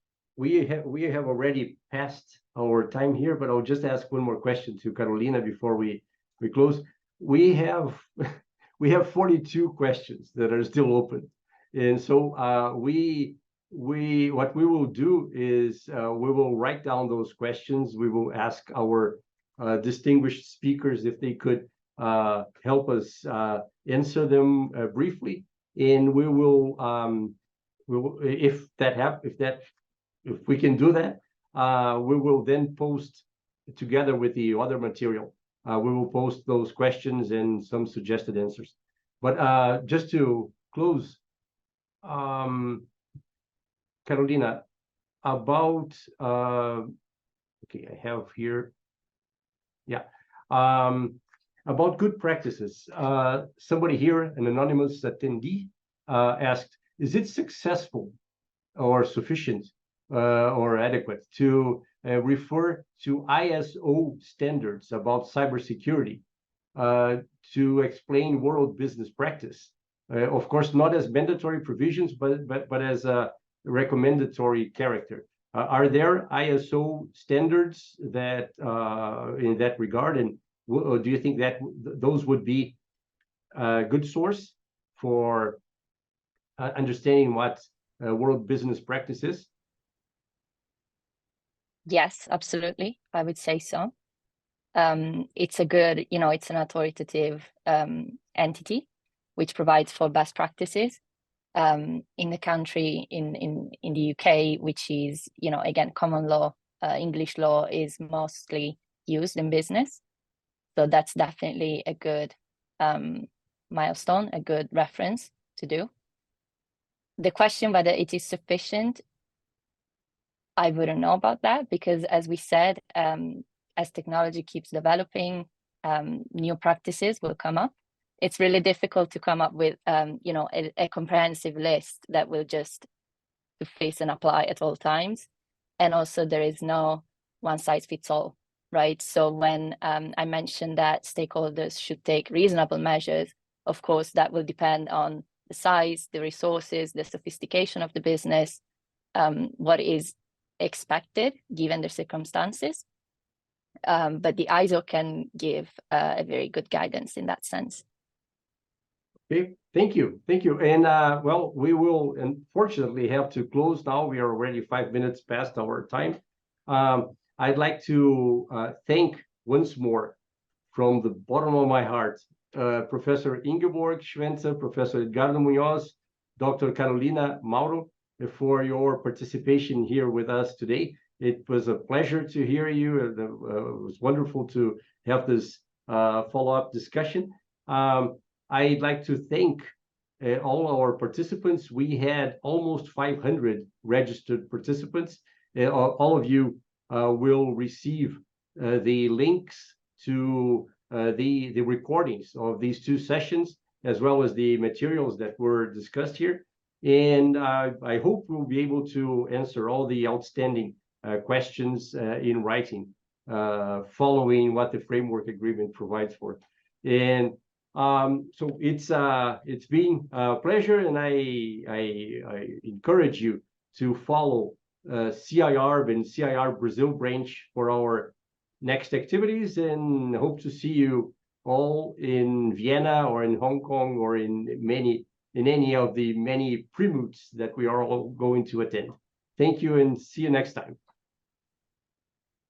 have already passed our time here, but I'll just ask one more question to Carolina before we close. We have 42 questions that are still open, and so what we will do is we will write down those questions. We will ask our distinguished speakers if they could help us answer them briefly, and we will if we can do that, we will then post together with the other material. We will post those questions and some suggested answers. But just to close, Carolina, about okay, I have here, yeah, about good practices. Somebody here, an anonymous attendee, asked, is it successful or sufficient or adequate to refer to ISO standards about cybersecurity to explain world business practice? Of course, not as mandatory provisions, but as a recommendatory character. Are there ISO standards that in that regard, and do you think that those would be a good source for understanding what world business practice is? Yes, absolutely. I would say so. It's a good, it's an authoritative entity which provides for best practices in the country, in the UK, which is, again, common law, English law is mostly used in business. So that's definitely a good milestone, a good reference to do. The question whether it is sufficient, I wouldn't know about that, because as we said, as technology keeps developing, new practices will come up. It's really difficult to come up with, a comprehensive list that will just suffice and apply at all times. And also there is no one size fits all, right? So when I mentioned that stakeholders should take reasonable measures, of course, that will depend on the size, the resources, the sophistication of the business, what is expected given the circumstances. But the ISO can give a very good guidance in that sense. Okay, thank you. And well, we will unfortunately have to close now. We are already 5 minutes past our time. I'd like to thank once more from the bottom of my heart, Professor Ingeborg Schwenzer, Professor Edgardo Muñoz, Dr. Carolina Mauro, for your participation here with us today. It was a pleasure to hear you. It was wonderful to have this follow-up discussion. I'd like to thank all our participants. We had almost 500 registered participants. All of you will receive the links to the recordings of these two sessions, as well as the materials that were discussed here. And I hope we'll be able to answer all the outstanding questions in writing, following what the framework agreement provides for. And so it's been a pleasure, and I encourage you to follow CIArb and CIArb Brazil branch for our next activities, and hope to see you all in Vienna or in Hong Kong or in any of the many pre-moots that we are all going to attend. Thank you and see you next time.